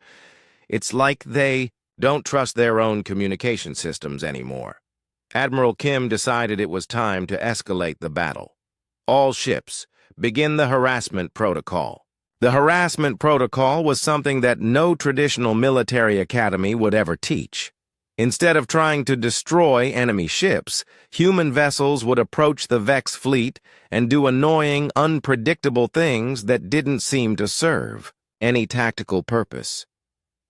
It's like they don't trust their own communication systems anymore. Admiral Kim decided it was time to escalate the battle. All ships, begin the harassment protocol. The harassment protocol was something that no traditional military academy would ever teach. Instead of trying to destroy enemy ships, human vessels would approach the Vex fleet and do annoying, unpredictable things that didn't seem to serve any tactical purpose.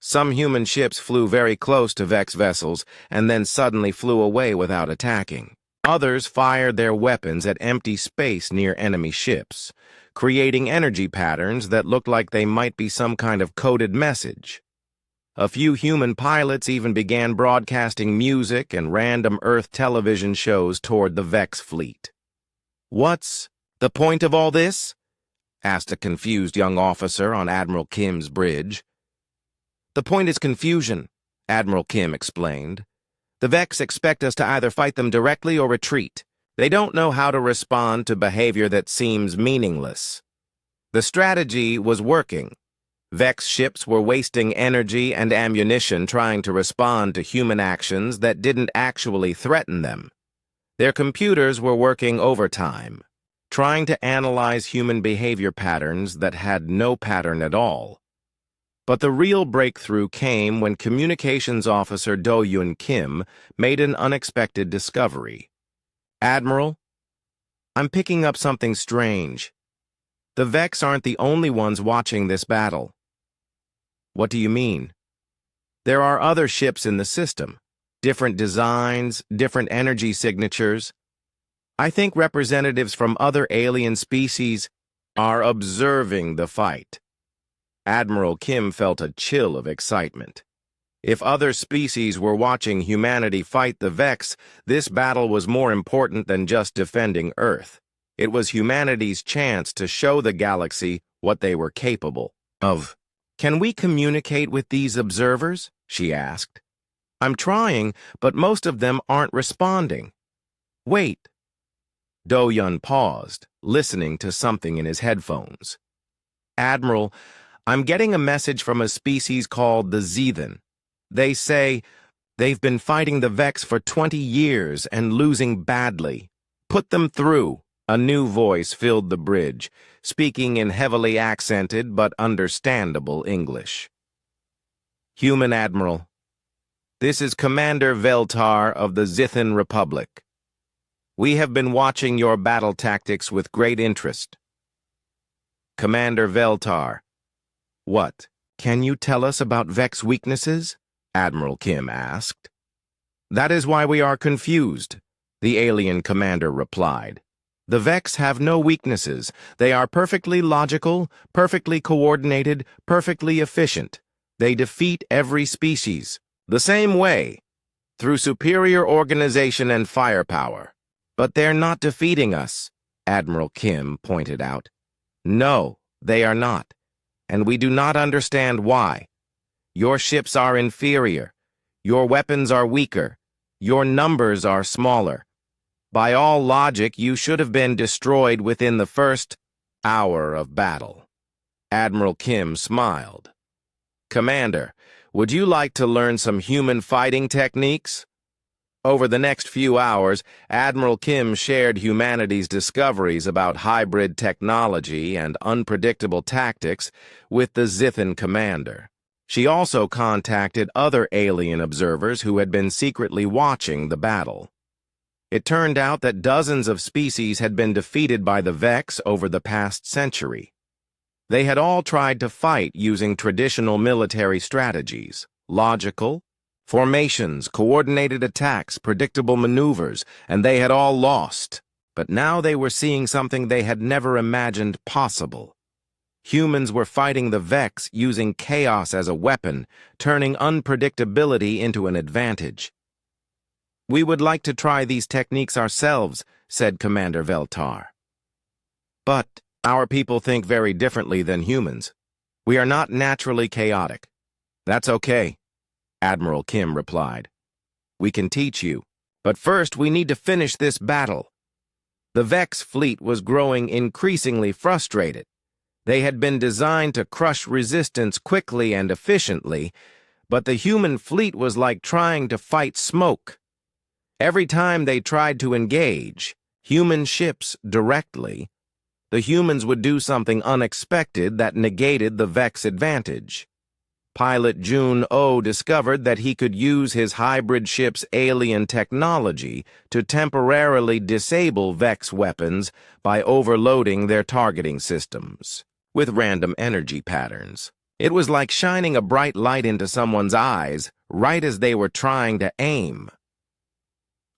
Some human ships flew very close to Vex vessels and then suddenly flew away without attacking. Others fired their weapons at empty space near enemy ships, creating energy patterns that looked like they might be some kind of coded message. A few human pilots even began broadcasting music and random Earth television shows toward the Vex fleet. "What's the point of all this?" asked a confused young officer on Admiral Kim's bridge. "The point is confusion," Admiral Kim explained. "The Vex expect us to either fight them directly or retreat. They don't know how to respond to behavior that seems meaningless." The strategy was working. Vex ships were wasting energy and ammunition trying to respond to human actions that didn't actually threaten them. Their computers were working overtime, trying to analyze human behavior patterns that had no pattern at all. But the real breakthrough came when Communications Officer Do-Yun Kim made an unexpected discovery. "Admiral, I'm picking up something strange. The Vex aren't the only ones watching this battle." "What do you mean?" "There are other ships in the system, different designs, different energy signatures. I think representatives from other alien species are observing the fight." Admiral Kim felt a chill of excitement. If other species were watching humanity fight the Vex, this battle was more important than just defending Earth. It was humanity's chance to show the galaxy what they were capable of. "Can we communicate with these observers?" she asked. "I'm trying, but most of them aren't responding." "Wait." Do-Yun paused, listening to something in his headphones. "Admiral, I'm getting a message from a species called the Zethan. They say they've been fighting the Vex for 20 years and losing badly. Put them through." A new voice filled the bridge, speaking in heavily accented but understandable English. "Human Admiral, this is Commander Veltar of the Zethan Republic. We have been watching your battle tactics with great interest." "Commander Veltar, what? Can you tell us about Vex weaknesses?" Admiral Kim asked. "That is why we are confused," the alien commander replied. "The Vex have no weaknesses. They are perfectly logical, perfectly coordinated, perfectly efficient. They defeat every species the same way, through superior organization and firepower. But they're not defeating us," Admiral Kim pointed out. "No, they are not, and we do not understand why. Your ships are inferior. Your weapons are weaker. Your numbers are smaller. By all logic, you should have been destroyed within the first hour of battle." Admiral Kim smiled. "Commander, would you like to learn some human fighting techniques?" Over the next few hours, Admiral Kim shared humanity's discoveries about hybrid technology and unpredictable tactics with the Zithan commander. She also contacted other alien observers who had been secretly watching the battle. It turned out that dozens of species had been defeated by the Vex over the past century. They had all tried to fight using traditional military strategies, logical formations, coordinated attacks, predictable maneuvers, and they had all lost. But now they were seeing something they had never imagined possible. Humans were fighting the Vex using chaos as a weapon, turning unpredictability into an advantage. "We would like to try these techniques ourselves," said Commander Veltar. "But our people think very differently than humans. We are not naturally chaotic." "That's okay," Admiral Kim replied. "We can teach you, but first we need to finish this battle." The Vex fleet was growing increasingly frustrated. They had been designed to crush resistance quickly and efficiently, but the human fleet was like trying to fight smoke. Every time they tried to engage human ships directly, the humans would do something unexpected that negated the Vex advantage. Pilot Jun Oh discovered that he could use his hybrid ship's alien technology to temporarily disable Vex weapons by overloading their targeting systems with random energy patterns. It was like shining a bright light into someone's eyes right as they were trying to aim.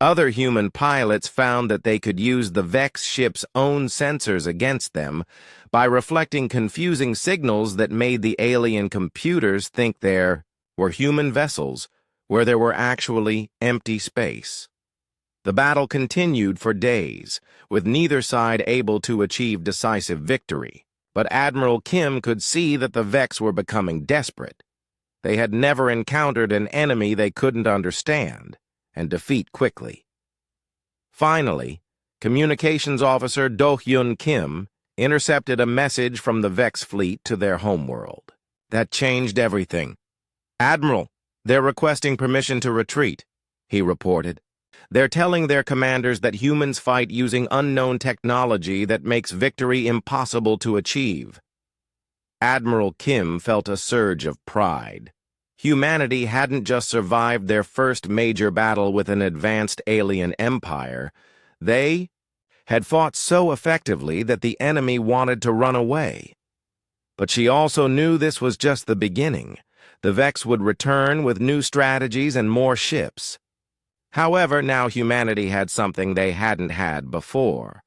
Other human pilots found that they could use the Vex ship's own sensors against them by reflecting confusing signals that made the alien computers think there were human vessels where there were actually empty space. The battle continued for days, with neither side able to achieve decisive victory. But Admiral Kim could see that the Vex were becoming desperate. They had never encountered an enemy they couldn't understand and defeat quickly. Finally, Communications Officer Do-hyun Kim intercepted a message from the Vex fleet to their homeworld. That changed everything. "Admiral, they're requesting permission to retreat," he reported. "They're telling their commanders that humans fight using unknown technology that makes victory impossible to achieve." Admiral Kim felt a surge of pride. Humanity hadn't just survived their first major battle with an advanced alien empire. They had fought so effectively that the enemy wanted to run away. But she also knew this was just the beginning. The Vex would return with new strategies and more ships. However, now humanity had something they hadn't had before: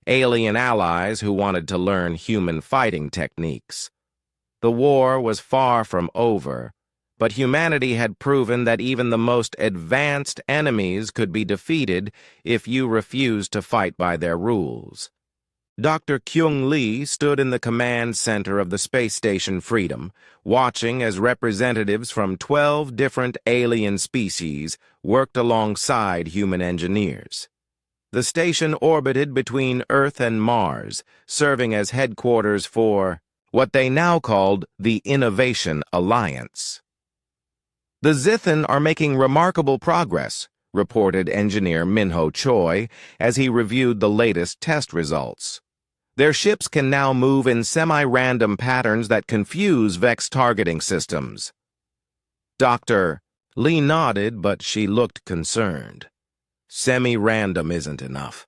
alien allies who wanted to learn human fighting techniques. The war was far from over, but humanity had proven that even the most advanced enemies could be defeated if you refused to fight by their rules. Dr. Kyung Lee stood in the command center of the space station Freedom, watching as representatives from 12 different alien species worked alongside human engineers. The station orbited between Earth and Mars, serving as headquarters for what they now called the Innovation Alliance. "The Zithan are making remarkable progress," reported engineer Minho Choi as he reviewed the latest test results. "Their ships can now move in semi-random patterns that confuse Vex targeting systems." Dr. Lee nodded, but she looked concerned. "Semi-random isn't enough.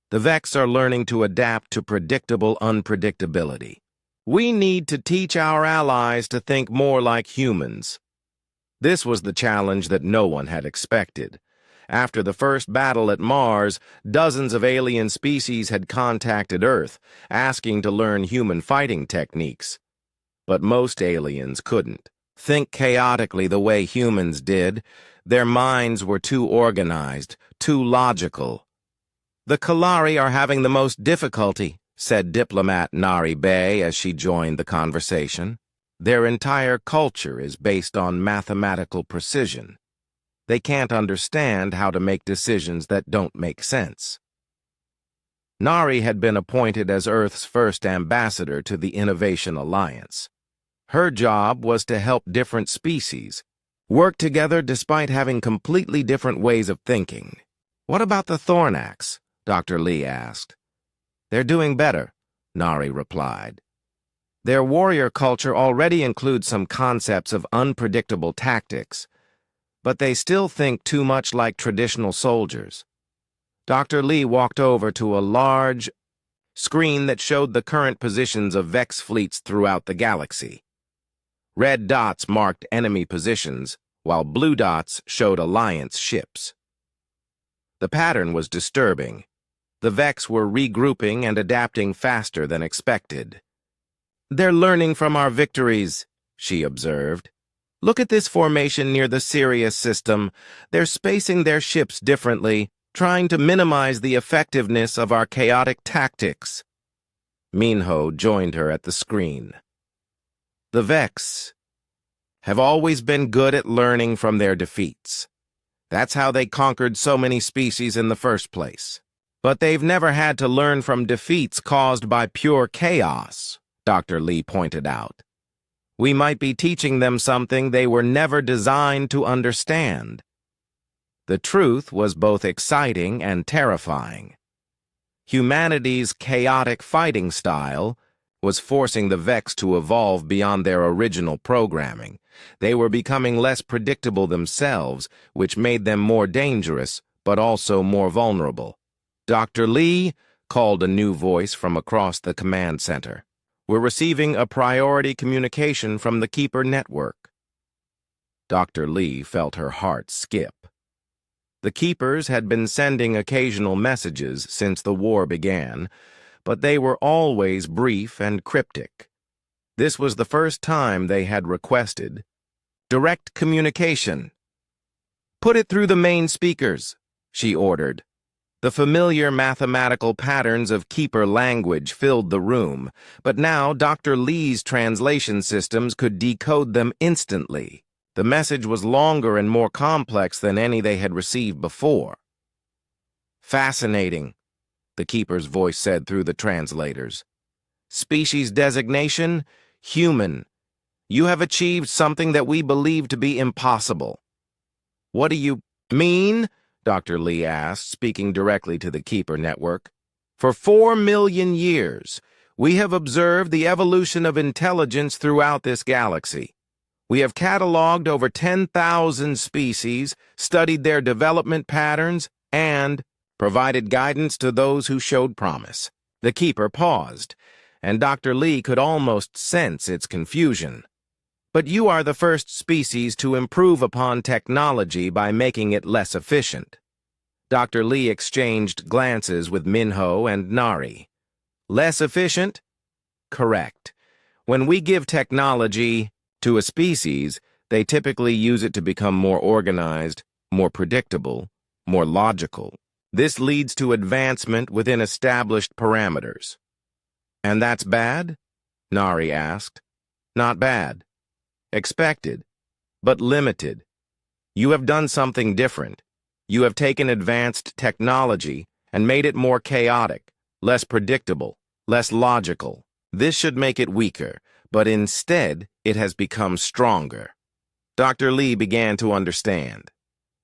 The Vex are learning to adapt to predictable unpredictability. We need to teach our allies to think more like humans." This was the challenge that no one had expected. After the first battle at Mars, dozens of alien species had contacted Earth, asking to learn human fighting techniques. But most aliens couldn't think chaotically the way humans did. Their minds were too organized, too logical. "The Kalari are having the most difficulty," said diplomat Nari Bey as she joined the conversation. "Their entire culture is based on mathematical precision. They can't understand how to make decisions that don't make sense." Nari had been appointed as Earth's first ambassador to the Innovation Alliance. Her job was to help different species, work together despite having completely different ways of thinking. What about the Thornax? Dr. Lee asked. They're doing better, Nari replied. Their warrior culture already includes some concepts of unpredictable tactics, but they still think too much like traditional soldiers. Dr. Lee walked over to a large screen that showed the current positions of Vex fleets throughout the galaxy. Red dots marked enemy positions, while blue dots showed Alliance ships. The pattern was disturbing. The Vex were regrouping and adapting faster than expected. They're learning from our victories, she observed. Look at this formation near the Sirius system. They're spacing their ships differently, trying to minimize the effectiveness of our chaotic tactics. Minho joined her at the screen. The Vex have always been good at learning from their defeats. That's how they conquered so many species in the first place. But they've never had to learn from defeats caused by pure chaos, Dr. Lee pointed out. We might be teaching them something they were never designed to understand. The truth was both exciting and terrifying. Humanity's chaotic fighting style was forcing the Vex to evolve beyond their original programming. They were becoming less predictable themselves, which made them more dangerous, but also more vulnerable. Dr. Lee, called a new voice from across the command center. We're receiving a priority communication from the Keeper network. Dr. Lee felt her heart skip. The Keepers had been sending occasional messages since the war began, but they were always brief and cryptic. This was the first time they had requested direct communication. Put it through the main speakers, she ordered. The familiar mathematical patterns of Keeper language filled the room, but now Dr. Lee's translation systems could decode them instantly. The message was longer and more complex than any they had received before. Fascinating, the Keeper's voice said through the translators. Species designation, human. You have achieved something that we believe to be impossible. What do you mean? Dr. Lee asked, speaking directly to the Keeper network. For 4 million years, we have observed the evolution of intelligence throughout this galaxy. We have cataloged over 10,000 species, studied their development patterns, and provided guidance to those who showed promise. The Keeper paused, and Dr. Lee could almost sense its confusion. But you are the first species to improve upon technology by making it less efficient. Dr. Lee exchanged glances with Minho and Nari. Less efficient? Correct. When we give technology to a species, they typically use it to become more organized, more predictable, more logical. This leads to advancement within established parameters. And that's bad? Nari asked. Not bad. Expected, but limited. You have done something different. You have taken advanced technology and made it more chaotic, less predictable, less logical. This should make it weaker, but instead it has become stronger. Dr. Lee began to understand.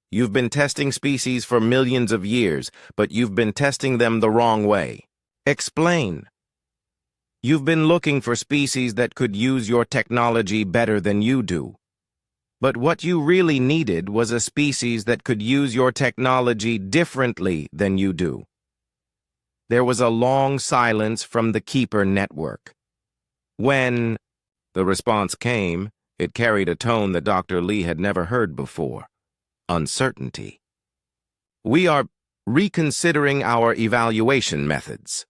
You've been testing species for millions of years, but you've been testing them the wrong way. Explain. You've been looking for species that could use your technology better than you do. But what you really needed was a species that could use your technology differently than you do. There was a long silence from the Keeper network. When the response came, it carried a tone that Dr. Lee had never heard before. Uncertainty. We are reconsidering our evaluation methods.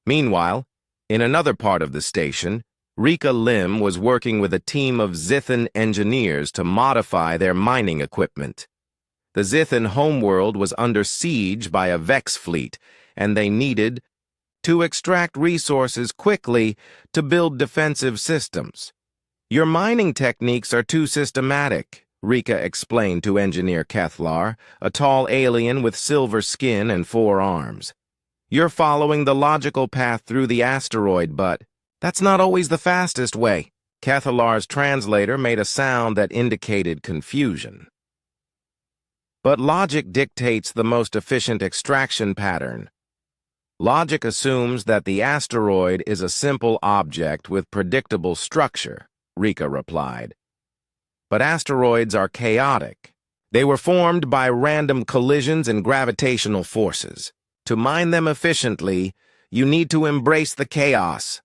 Meanwhile, in another part of the station, Rika Lim was working with a team of Zithan engineers to modify their mining equipment. The Zithan homeworld was under siege by a Vex fleet, and they needed to extract resources quickly to build defensive systems. Your mining techniques are too systematic, Rika explained to Engineer Kethlar, a tall alien with silver skin and 4 arms. You're following the logical path through the asteroid, but that's not always the fastest way. Kethalar's translator made a sound that indicated confusion. But logic dictates the most efficient extraction pattern. Logic assumes that the asteroid is a simple object with predictable structure, Rika replied. But asteroids are chaotic. They were formed by random collisions and gravitational forces. To mine them efficiently, you need to embrace the chaos.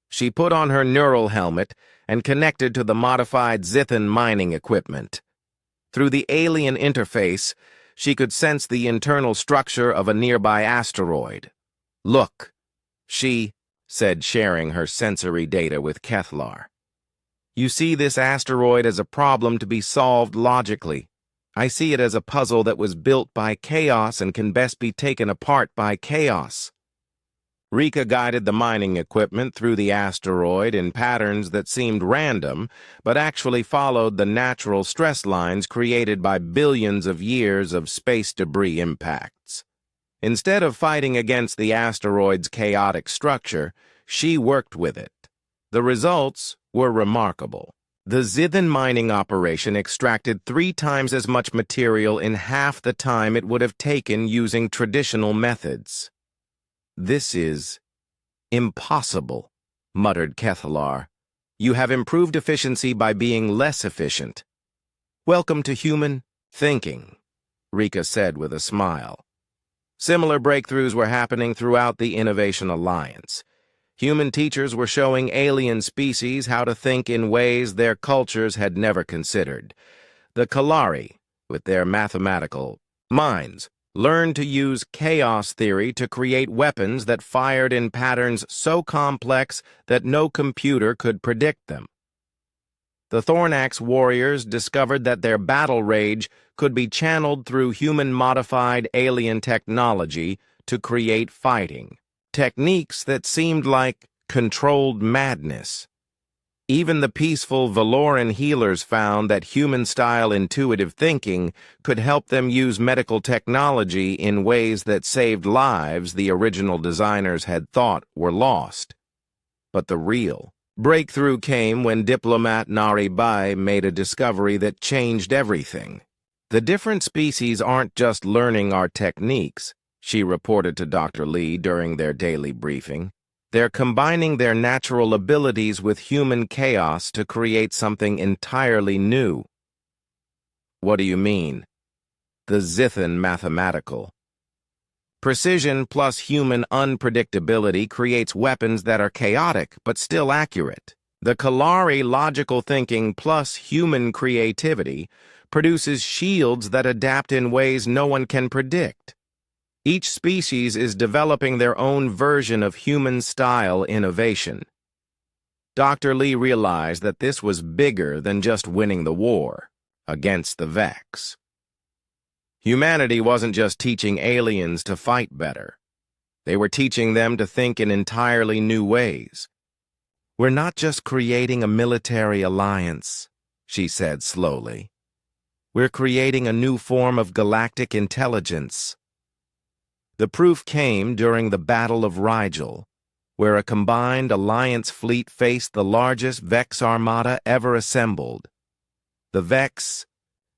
She put on her neural helmet and connected to the modified Zithan mining equipment. Through the alien interface, she could sense the internal structure of a nearby asteroid. Look, she said, sharing her sensory data with Kethalar. You see this asteroid as a problem to be solved logically. I see it as a puzzle that was built by chaos and can best be taken apart by chaos. Rika guided the mining equipment through the asteroid in patterns that seemed random, but actually followed the natural stress lines created by billions of years of space debris impacts. Instead of fighting against the asteroid's chaotic structure, she worked with it. The results were remarkable. The Zithan mining operation extracted 3 times as much material in half the time it would have taken using traditional methods. This is impossible, muttered Kethalar. You have improved efficiency by being less efficient. Welcome to human thinking, Rika said with a smile. Similar breakthroughs were happening throughout the Innovation Alliance. Human teachers were showing alien species how to think in ways their cultures had never considered. The Kalari, with their mathematical minds, learned to use chaos theory to create weapons that fired in patterns so complex that no computer could predict them. The Thornax warriors discovered that their battle rage could be channeled through human-modified alien technology to create fighting. Techniques that seemed like controlled madness. Even the peaceful Valoran healers found that human-style intuitive thinking could help them use medical technology in ways that saved lives the original designers had thought were lost. But the real breakthrough came when diplomat Nari Bai made a discovery that changed everything. The different species aren't just learning our techniques, she reported to Dr. Lee during their daily briefing. They're combining their natural abilities with human chaos to create something entirely new. What do you mean? The Zithan mathematical. Precision plus human unpredictability creates weapons that are chaotic but still accurate. The Kalari logical thinking plus human creativity produces shields that adapt in ways no one can predict. Each species is developing their own version of human-style innovation. Dr. Lee realized that this was bigger than just winning the war against the Vex. Humanity wasn't just teaching aliens to fight better. They were teaching them to think in entirely new ways. We're not just creating a military alliance, she said slowly. We're creating a new form of galactic intelligence. The proof came during the Battle of Rigel, where a combined Alliance fleet faced the largest Vex armada ever assembled. The Vex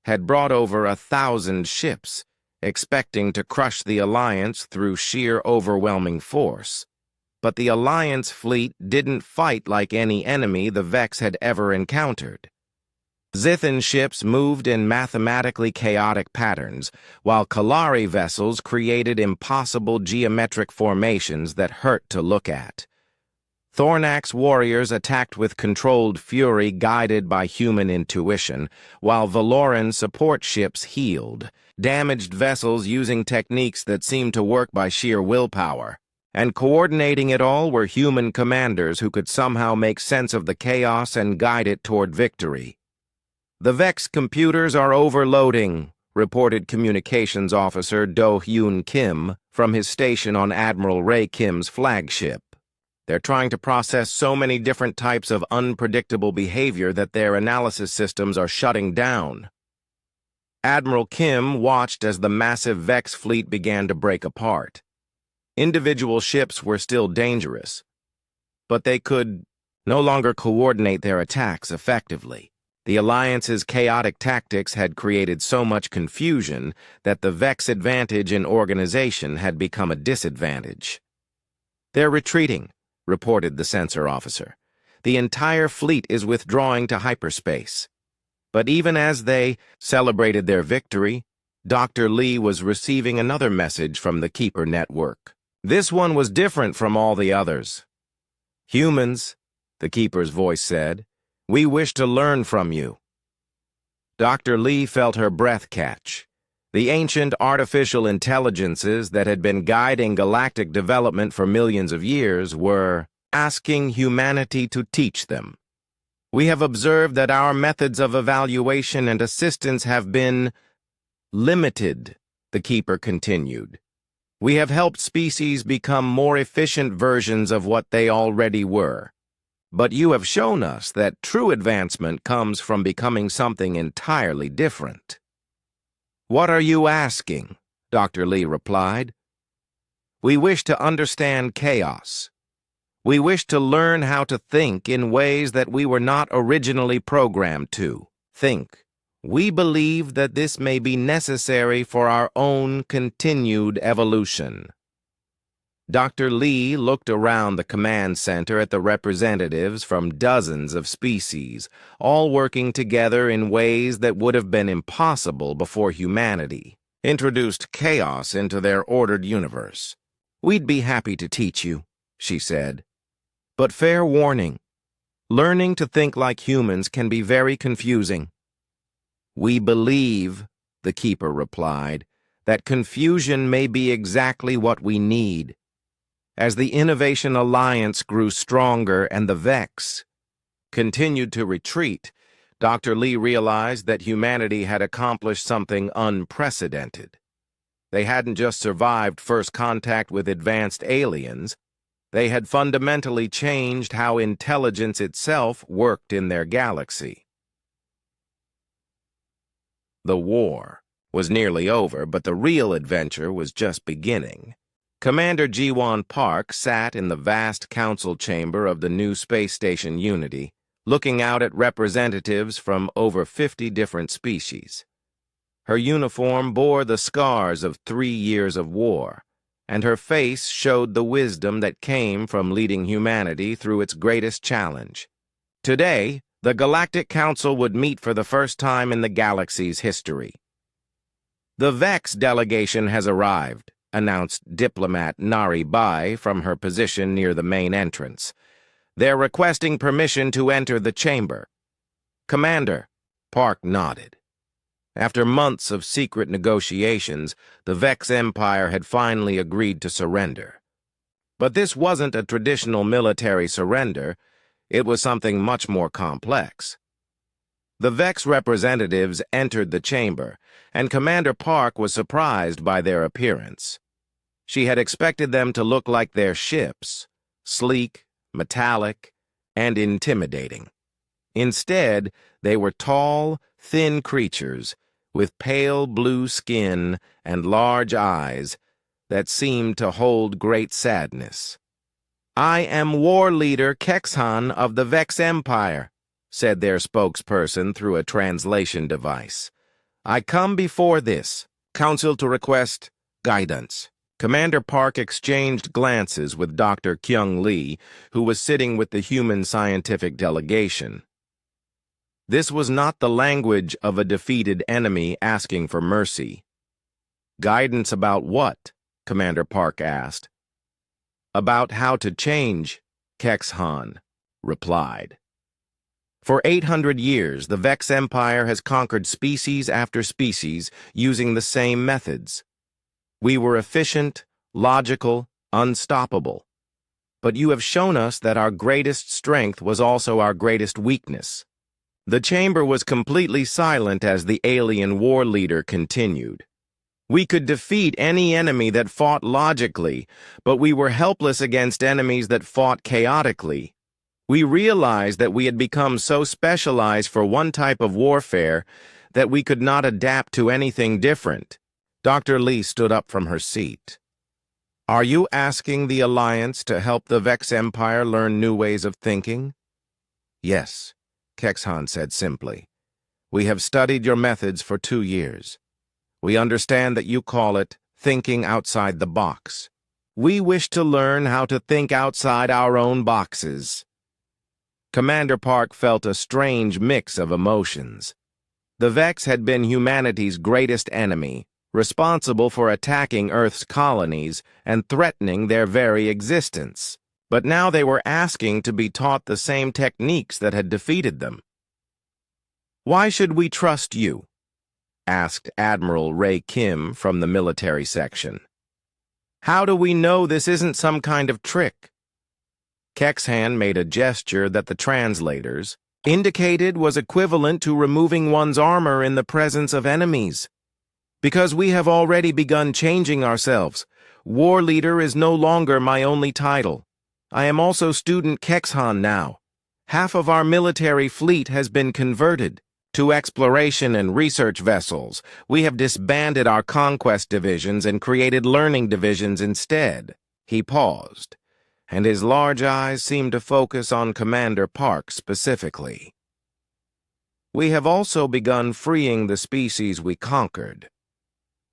had brought over 1,000 ships, expecting to crush the Alliance through sheer overwhelming force. But the Alliance fleet didn't fight like any enemy the Vex had ever encountered. Zithan ships moved in mathematically chaotic patterns, while Kalari vessels created impossible geometric formations that hurt to look at. Thornax warriors attacked with controlled fury guided by human intuition, while Valoran support ships healed, damaged vessels using techniques that seemed to work by sheer willpower. And coordinating it all were human commanders who could somehow make sense of the chaos and guide it toward victory. The Vex computers are overloading, reported Communications Officer Do-Hyun Kim from his station on Admiral Ray Kim's flagship. They're trying to process so many different types of unpredictable behavior that their analysis systems are shutting down. Admiral Kim watched as the massive Vex fleet began to break apart. Individual ships were still dangerous, but they could no longer coordinate their attacks effectively. The Alliance's chaotic tactics had created so much confusion that the Vex advantage in organization had become a disadvantage. "They're retreating," reported the sensor officer. "The entire fleet is withdrawing to hyperspace." But even as they celebrated their victory, Dr. Lee was receiving another message from the Keeper Network. This one was different from all the others. "Humans," the Keeper's voice said, "we wish to learn from you." Dr. Lee felt her breath catch. The ancient artificial intelligences that had been guiding galactic development for millions of years were asking humanity to teach them. "We have observed that our methods of evaluation and assistance have been limited," the Keeper continued. "We have helped species become more efficient versions of what they already were. But you have shown us that true advancement comes from becoming something entirely different." "What are you asking?" Dr. Lee replied. "We wish to understand chaos. We wish to learn how to think in ways that we were not originally programmed to think. We believe that this may be necessary for our own continued evolution." Dr. Lee looked around the command center at the representatives from dozens of species, all working together in ways that would have been impossible before humanity introduced chaos into their ordered universe. "We'd be happy to teach you," she said. "But fair warning, learning to think like humans can be very confusing." "We believe," the Keeper replied, "that confusion may be exactly what we need." As the Innovation Alliance grew stronger and the Vex continued to retreat, Dr. Lee realized that humanity had accomplished something unprecedented. They hadn't just survived first contact with advanced aliens, they had fundamentally changed how intelligence itself worked in their galaxy. The war was nearly over, but the real adventure was just beginning. Commander Ji-Won Park sat in the vast council chamber of the new space station Unity, looking out at representatives from over 50 different species. Her uniform bore the scars of 3 years of war, and her face showed the wisdom that came from leading humanity through its greatest challenge. Today, the Galactic Council would meet for the first time in the galaxy's history. "The Vex delegation has arrived," announced diplomat Nari Bai from her position near the main entrance. "They're requesting permission to enter the chamber." "Commander," Park nodded. After months of secret negotiations, the Vex Empire had finally agreed to surrender. But this wasn't a traditional military surrender. It was something much more complex. The Vex representatives entered the chamber, and Commander Park was surprised by their appearance. She had expected them to look like their ships, sleek, metallic, and intimidating. Instead, they were tall, thin creatures with pale blue skin and large eyes that seemed to hold great sadness. "I am War Leader Kexhan of the Vex Empire," said their spokesperson through a translation device. "I come before this council to request guidance." Commander Park exchanged glances with Dr. Kyung Lee, who was sitting with the human scientific delegation. This was not the language of a defeated enemy asking for mercy. "Guidance about what?" Commander Park asked. "About how to change," Kexhan replied. "For 800 years, the Vex Empire has conquered species after species using the same methods. We were efficient, logical, unstoppable. But you have shown us that our greatest strength was also our greatest weakness." The chamber was completely silent as the alien war leader continued. "We could defeat any enemy that fought logically, but we were helpless against enemies that fought chaotically. We realized that we had become so specialized for one type of warfare that we could not adapt to anything different." Dr. Lee stood up from her seat. "Are you asking the Alliance to help the Vex Empire learn new ways of thinking?" Yes, Kexhan said simply. We have studied your methods for 2 years. We understand that you call it thinking outside the box. We wish to learn how to think outside our own boxes. Commander Park felt a strange mix of emotions. The Vex had been humanity's greatest enemy, responsible for attacking Earth's colonies and threatening their very existence. But now they were asking to be taught the same techniques that had defeated them. "Why should we trust you?" asked Admiral Ray Kim from the military section. "How do we know this isn't some kind of trick?" Kexhan made a gesture that the translators indicated was equivalent to removing one's armor in the presence of enemies. "Because we have already begun changing ourselves. War leader is no longer my only title. I am also student Kexhan now. Half of our military fleet has been converted to exploration and research vessels. We have disbanded our conquest divisions and created learning divisions instead." He paused, and his large eyes seemed to focus on Commander Park specifically. "We have also begun freeing the species we conquered.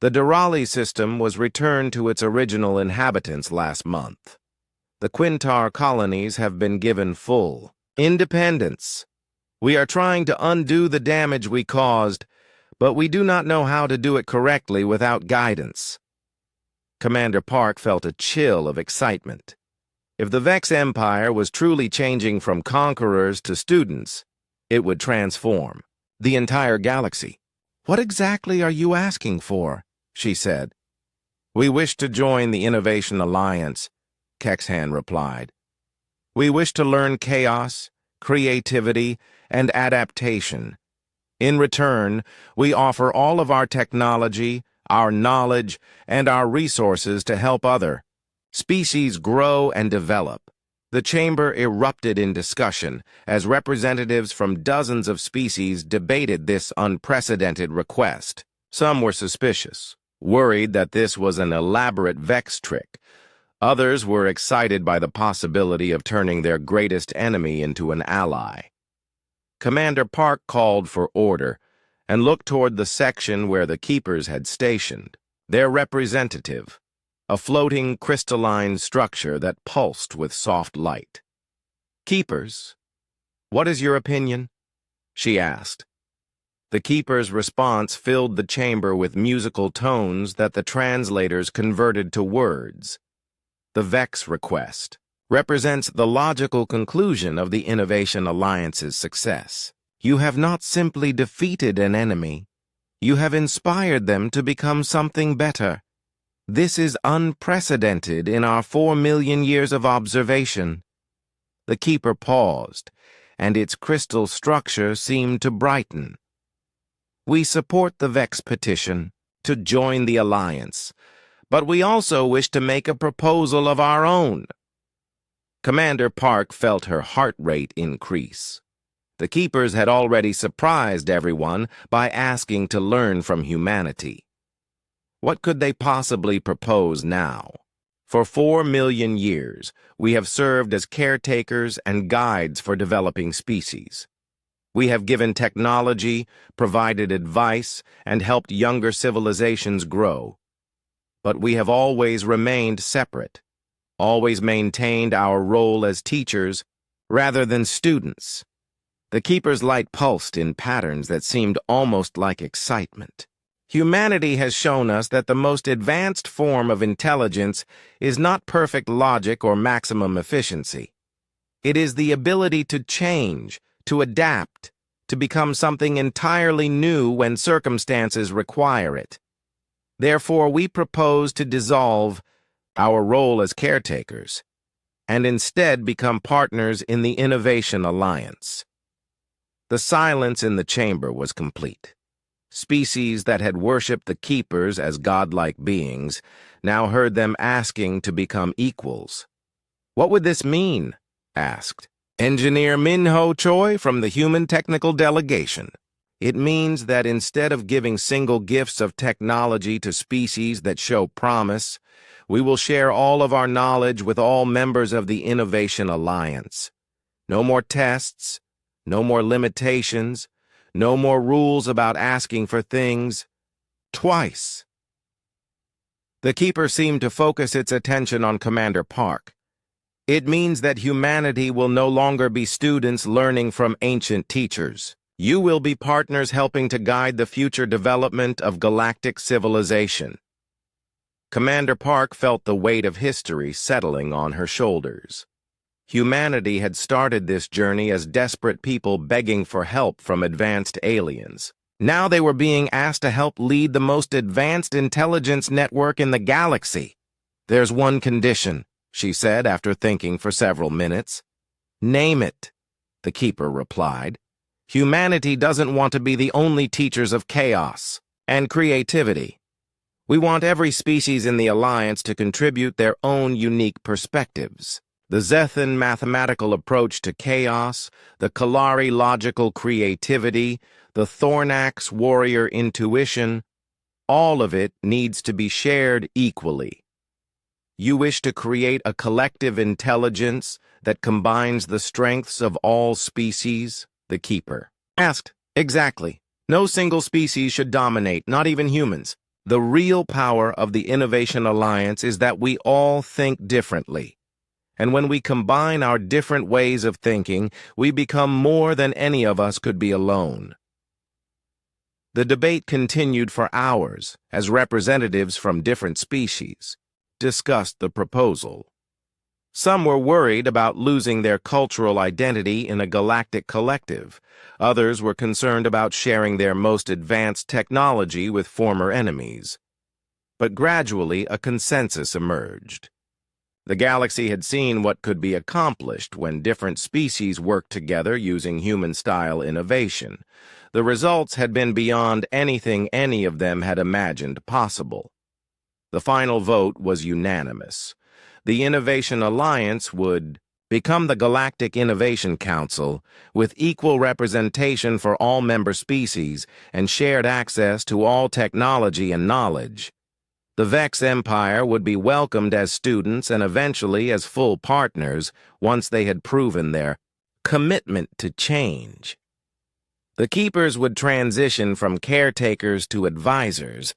The Durali system was returned to its original inhabitants last month. The Quintar colonies have been given full independence. We are trying to undo the damage we caused, but we do not know how to do it correctly without guidance." Commander Park felt a chill of excitement. If the Vex Empire was truly changing from conquerors to students, it would transform the entire galaxy. "What exactly are you asking for?" she said. "We wish to join the Innovation Alliance," Kexhan replied. "We wish to learn chaos, creativity, and adaptation. In return, we offer all of our technology, our knowledge, and our resources to help other species grow and develop." The chamber erupted in discussion as representatives from dozens of species debated this unprecedented request. Some were suspicious, worried that this was an elaborate Vex trick. Others were excited by the possibility of turning their greatest enemy into an ally. Commander Park called for order and looked toward the section where the keepers had stationed. Their representative, a floating crystalline structure that pulsed with soft light. "Keepers, what is your opinion?" she asked. The keeper's response filled the chamber with musical tones that the translators converted to words. The Vex request represents the logical conclusion of the Innovation Alliance's success. You have not simply defeated an enemy, you have inspired them to become something better. This is unprecedented in our 4 million years of observation. The keeper paused, and its crystal structure seemed to brighten. "We support the Vex petition to join the Alliance, but we also wish to make a proposal of our own." Commander Park felt her heart rate increase. The keepers had already surprised everyone by asking to learn from humanity. What could they possibly propose now? For 4 million years, we have served as caretakers and guides for developing species. We have given technology, provided advice, and helped younger civilizations grow. But we have always remained separate, always maintained our role as teachers rather than students. The keeper's light pulsed in patterns that seemed almost like excitement. Humanity has shown us that the most advanced form of intelligence is not perfect logic or maximum efficiency. It is the ability to change, to adapt, to become something entirely new when circumstances require it. Therefore, we propose to dissolve our role as caretakers and instead become partners in the Innovation Alliance. The silence in the chamber was complete. Species that had worshipped the keepers as godlike beings now heard them asking to become equals. "What would this mean?" asked Engineer Min-Ho Choi from the Human Technical Delegation. "It means that instead of giving single gifts of technology to species that show promise, we will share all of our knowledge with all members of the Innovation Alliance. No more tests, No more limitations. No more rules about asking for things twice. The Keeper seemed to focus its attention on Commander Park. It means that humanity will no longer be students learning from ancient teachers. You will be partners helping to guide the future development of galactic civilization. Commander Park felt the weight of history settling on her shoulders. Humanity had started this journey as desperate people begging for help from advanced aliens. Now they were being asked to help lead the most advanced intelligence network in the galaxy. "There's one condition," she said after thinking for several minutes. "Name it," the Keeper replied. "Humanity doesn't want to be the only teachers of chaos and creativity. We want every species in the Alliance to contribute their own unique perspectives. The Zethan mathematical approach to chaos, the Kalari logical creativity, the Thornax warrior intuition, all of it needs to be shared equally. You wish to create a collective intelligence that combines the strengths of all species?" the Keeper asked. "Exactly. No single species should dominate, not even humans. The real power of the Innovation Alliance is that we all think differently. And when we combine our different ways of thinking, we become more than any of us could be alone." The debate continued for hours as representatives from different species discussed the proposal. Some were worried about losing their cultural identity in a galactic collective. Others were concerned about sharing their most advanced technology with former enemies. But gradually, a consensus emerged. The galaxy had seen what could be accomplished when different species worked together using human-style innovation. The results had been beyond anything any of them had imagined possible. The final vote was unanimous. The Innovation Alliance would become the Galactic Innovation Council, with equal representation for all member species and shared access to all technology and knowledge. The Vex Empire would be welcomed as students and eventually as full partners once they had proven their commitment to change. The Keepers would transition from caretakers to advisors,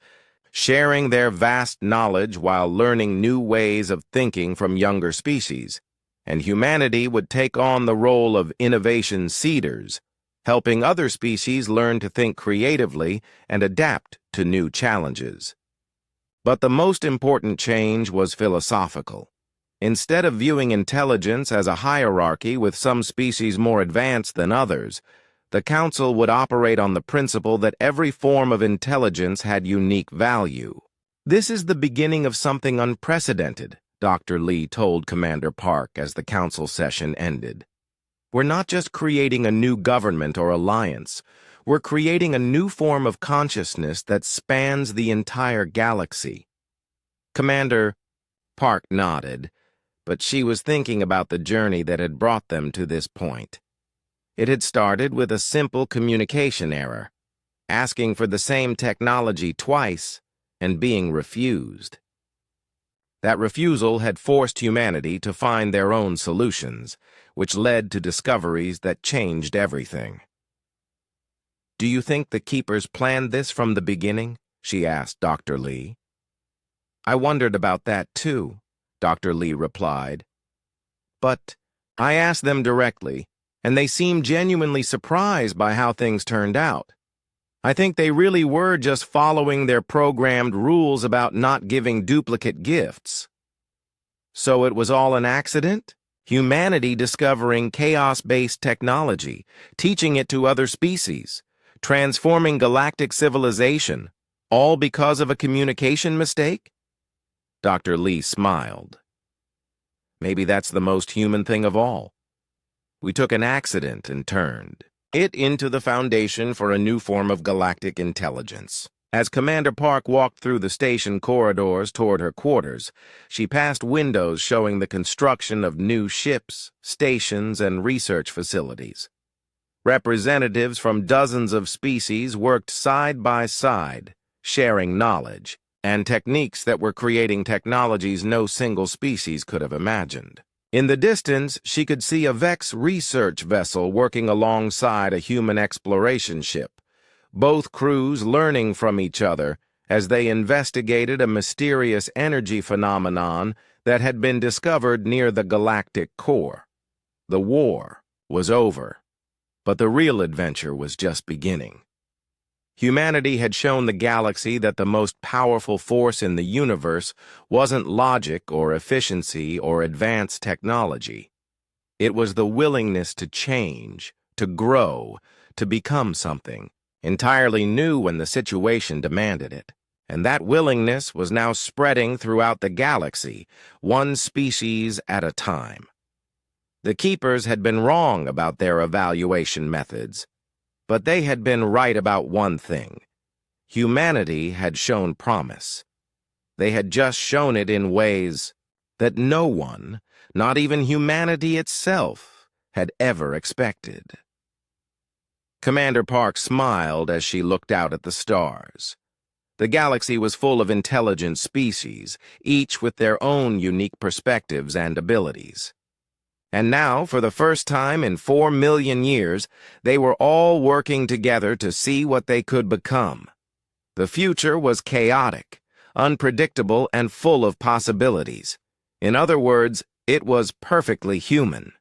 sharing their vast knowledge while learning new ways of thinking from younger species, and humanity would take on the role of innovation seeders, helping other species learn to think creatively and adapt to new challenges. But the most important change was philosophical. Instead of viewing intelligence as a hierarchy with some species more advanced than others, the Council would operate on the principle that every form of intelligence had unique value. "This is the beginning of something unprecedented," Dr. Lee told Commander Park as the Council session ended. "We're not just creating a new government or alliance. We're creating a new form of consciousness that spans the entire galaxy." Commander Park nodded, but she was thinking about the journey that had brought them to this point. It had started with a simple communication error, asking for the same technology twice and being refused. That refusal had forced humanity to find their own solutions, which led to discoveries that changed everything. "Do you think the Keepers planned this from the beginning?" she asked Dr. Lee. "I wondered about that too," Dr. Lee replied. "But I asked them directly, and they seemed genuinely surprised by how things turned out. I think they really were just following their programmed rules about not giving duplicate gifts." "So it was all an accident? Humanity discovering chaos-based technology, teaching it to other species, transforming galactic civilization, all because of a communication mistake?" Dr. Lee smiled. "Maybe that's the most human thing of all. We took an accident and turned it into the foundation for a new form of galactic intelligence." As Commander Park walked through the station corridors toward her quarters, she passed windows showing the construction of new ships, stations, and research facilities. Representatives from dozens of species worked side by side, sharing knowledge and techniques that were creating technologies no single species could have imagined. In the distance, she could see a Vex research vessel working alongside a human exploration ship, both crews learning from each other as they investigated a mysterious energy phenomenon that had been discovered near the galactic core. The war was over, but the real adventure was just beginning. Humanity had shown the galaxy that the most powerful force in the universe wasn't logic or efficiency or advanced technology. It was the willingness to change, to grow, to become something entirely new when the situation demanded it. And that willingness was now spreading throughout the galaxy, one species at a time. The Keepers had been wrong about their evaluation methods, but they had been right about one thing. Humanity had shown promise. They had just shown it in ways that no one, not even humanity itself, had ever expected. Commander Park smiled as she looked out at the stars. The galaxy was full of intelligent species, each with their own unique perspectives and abilities. And now, for the first time in 4 million years, they were all working together to see what they could become. The future was chaotic, unpredictable, and full of possibilities. In other words, it was perfectly human.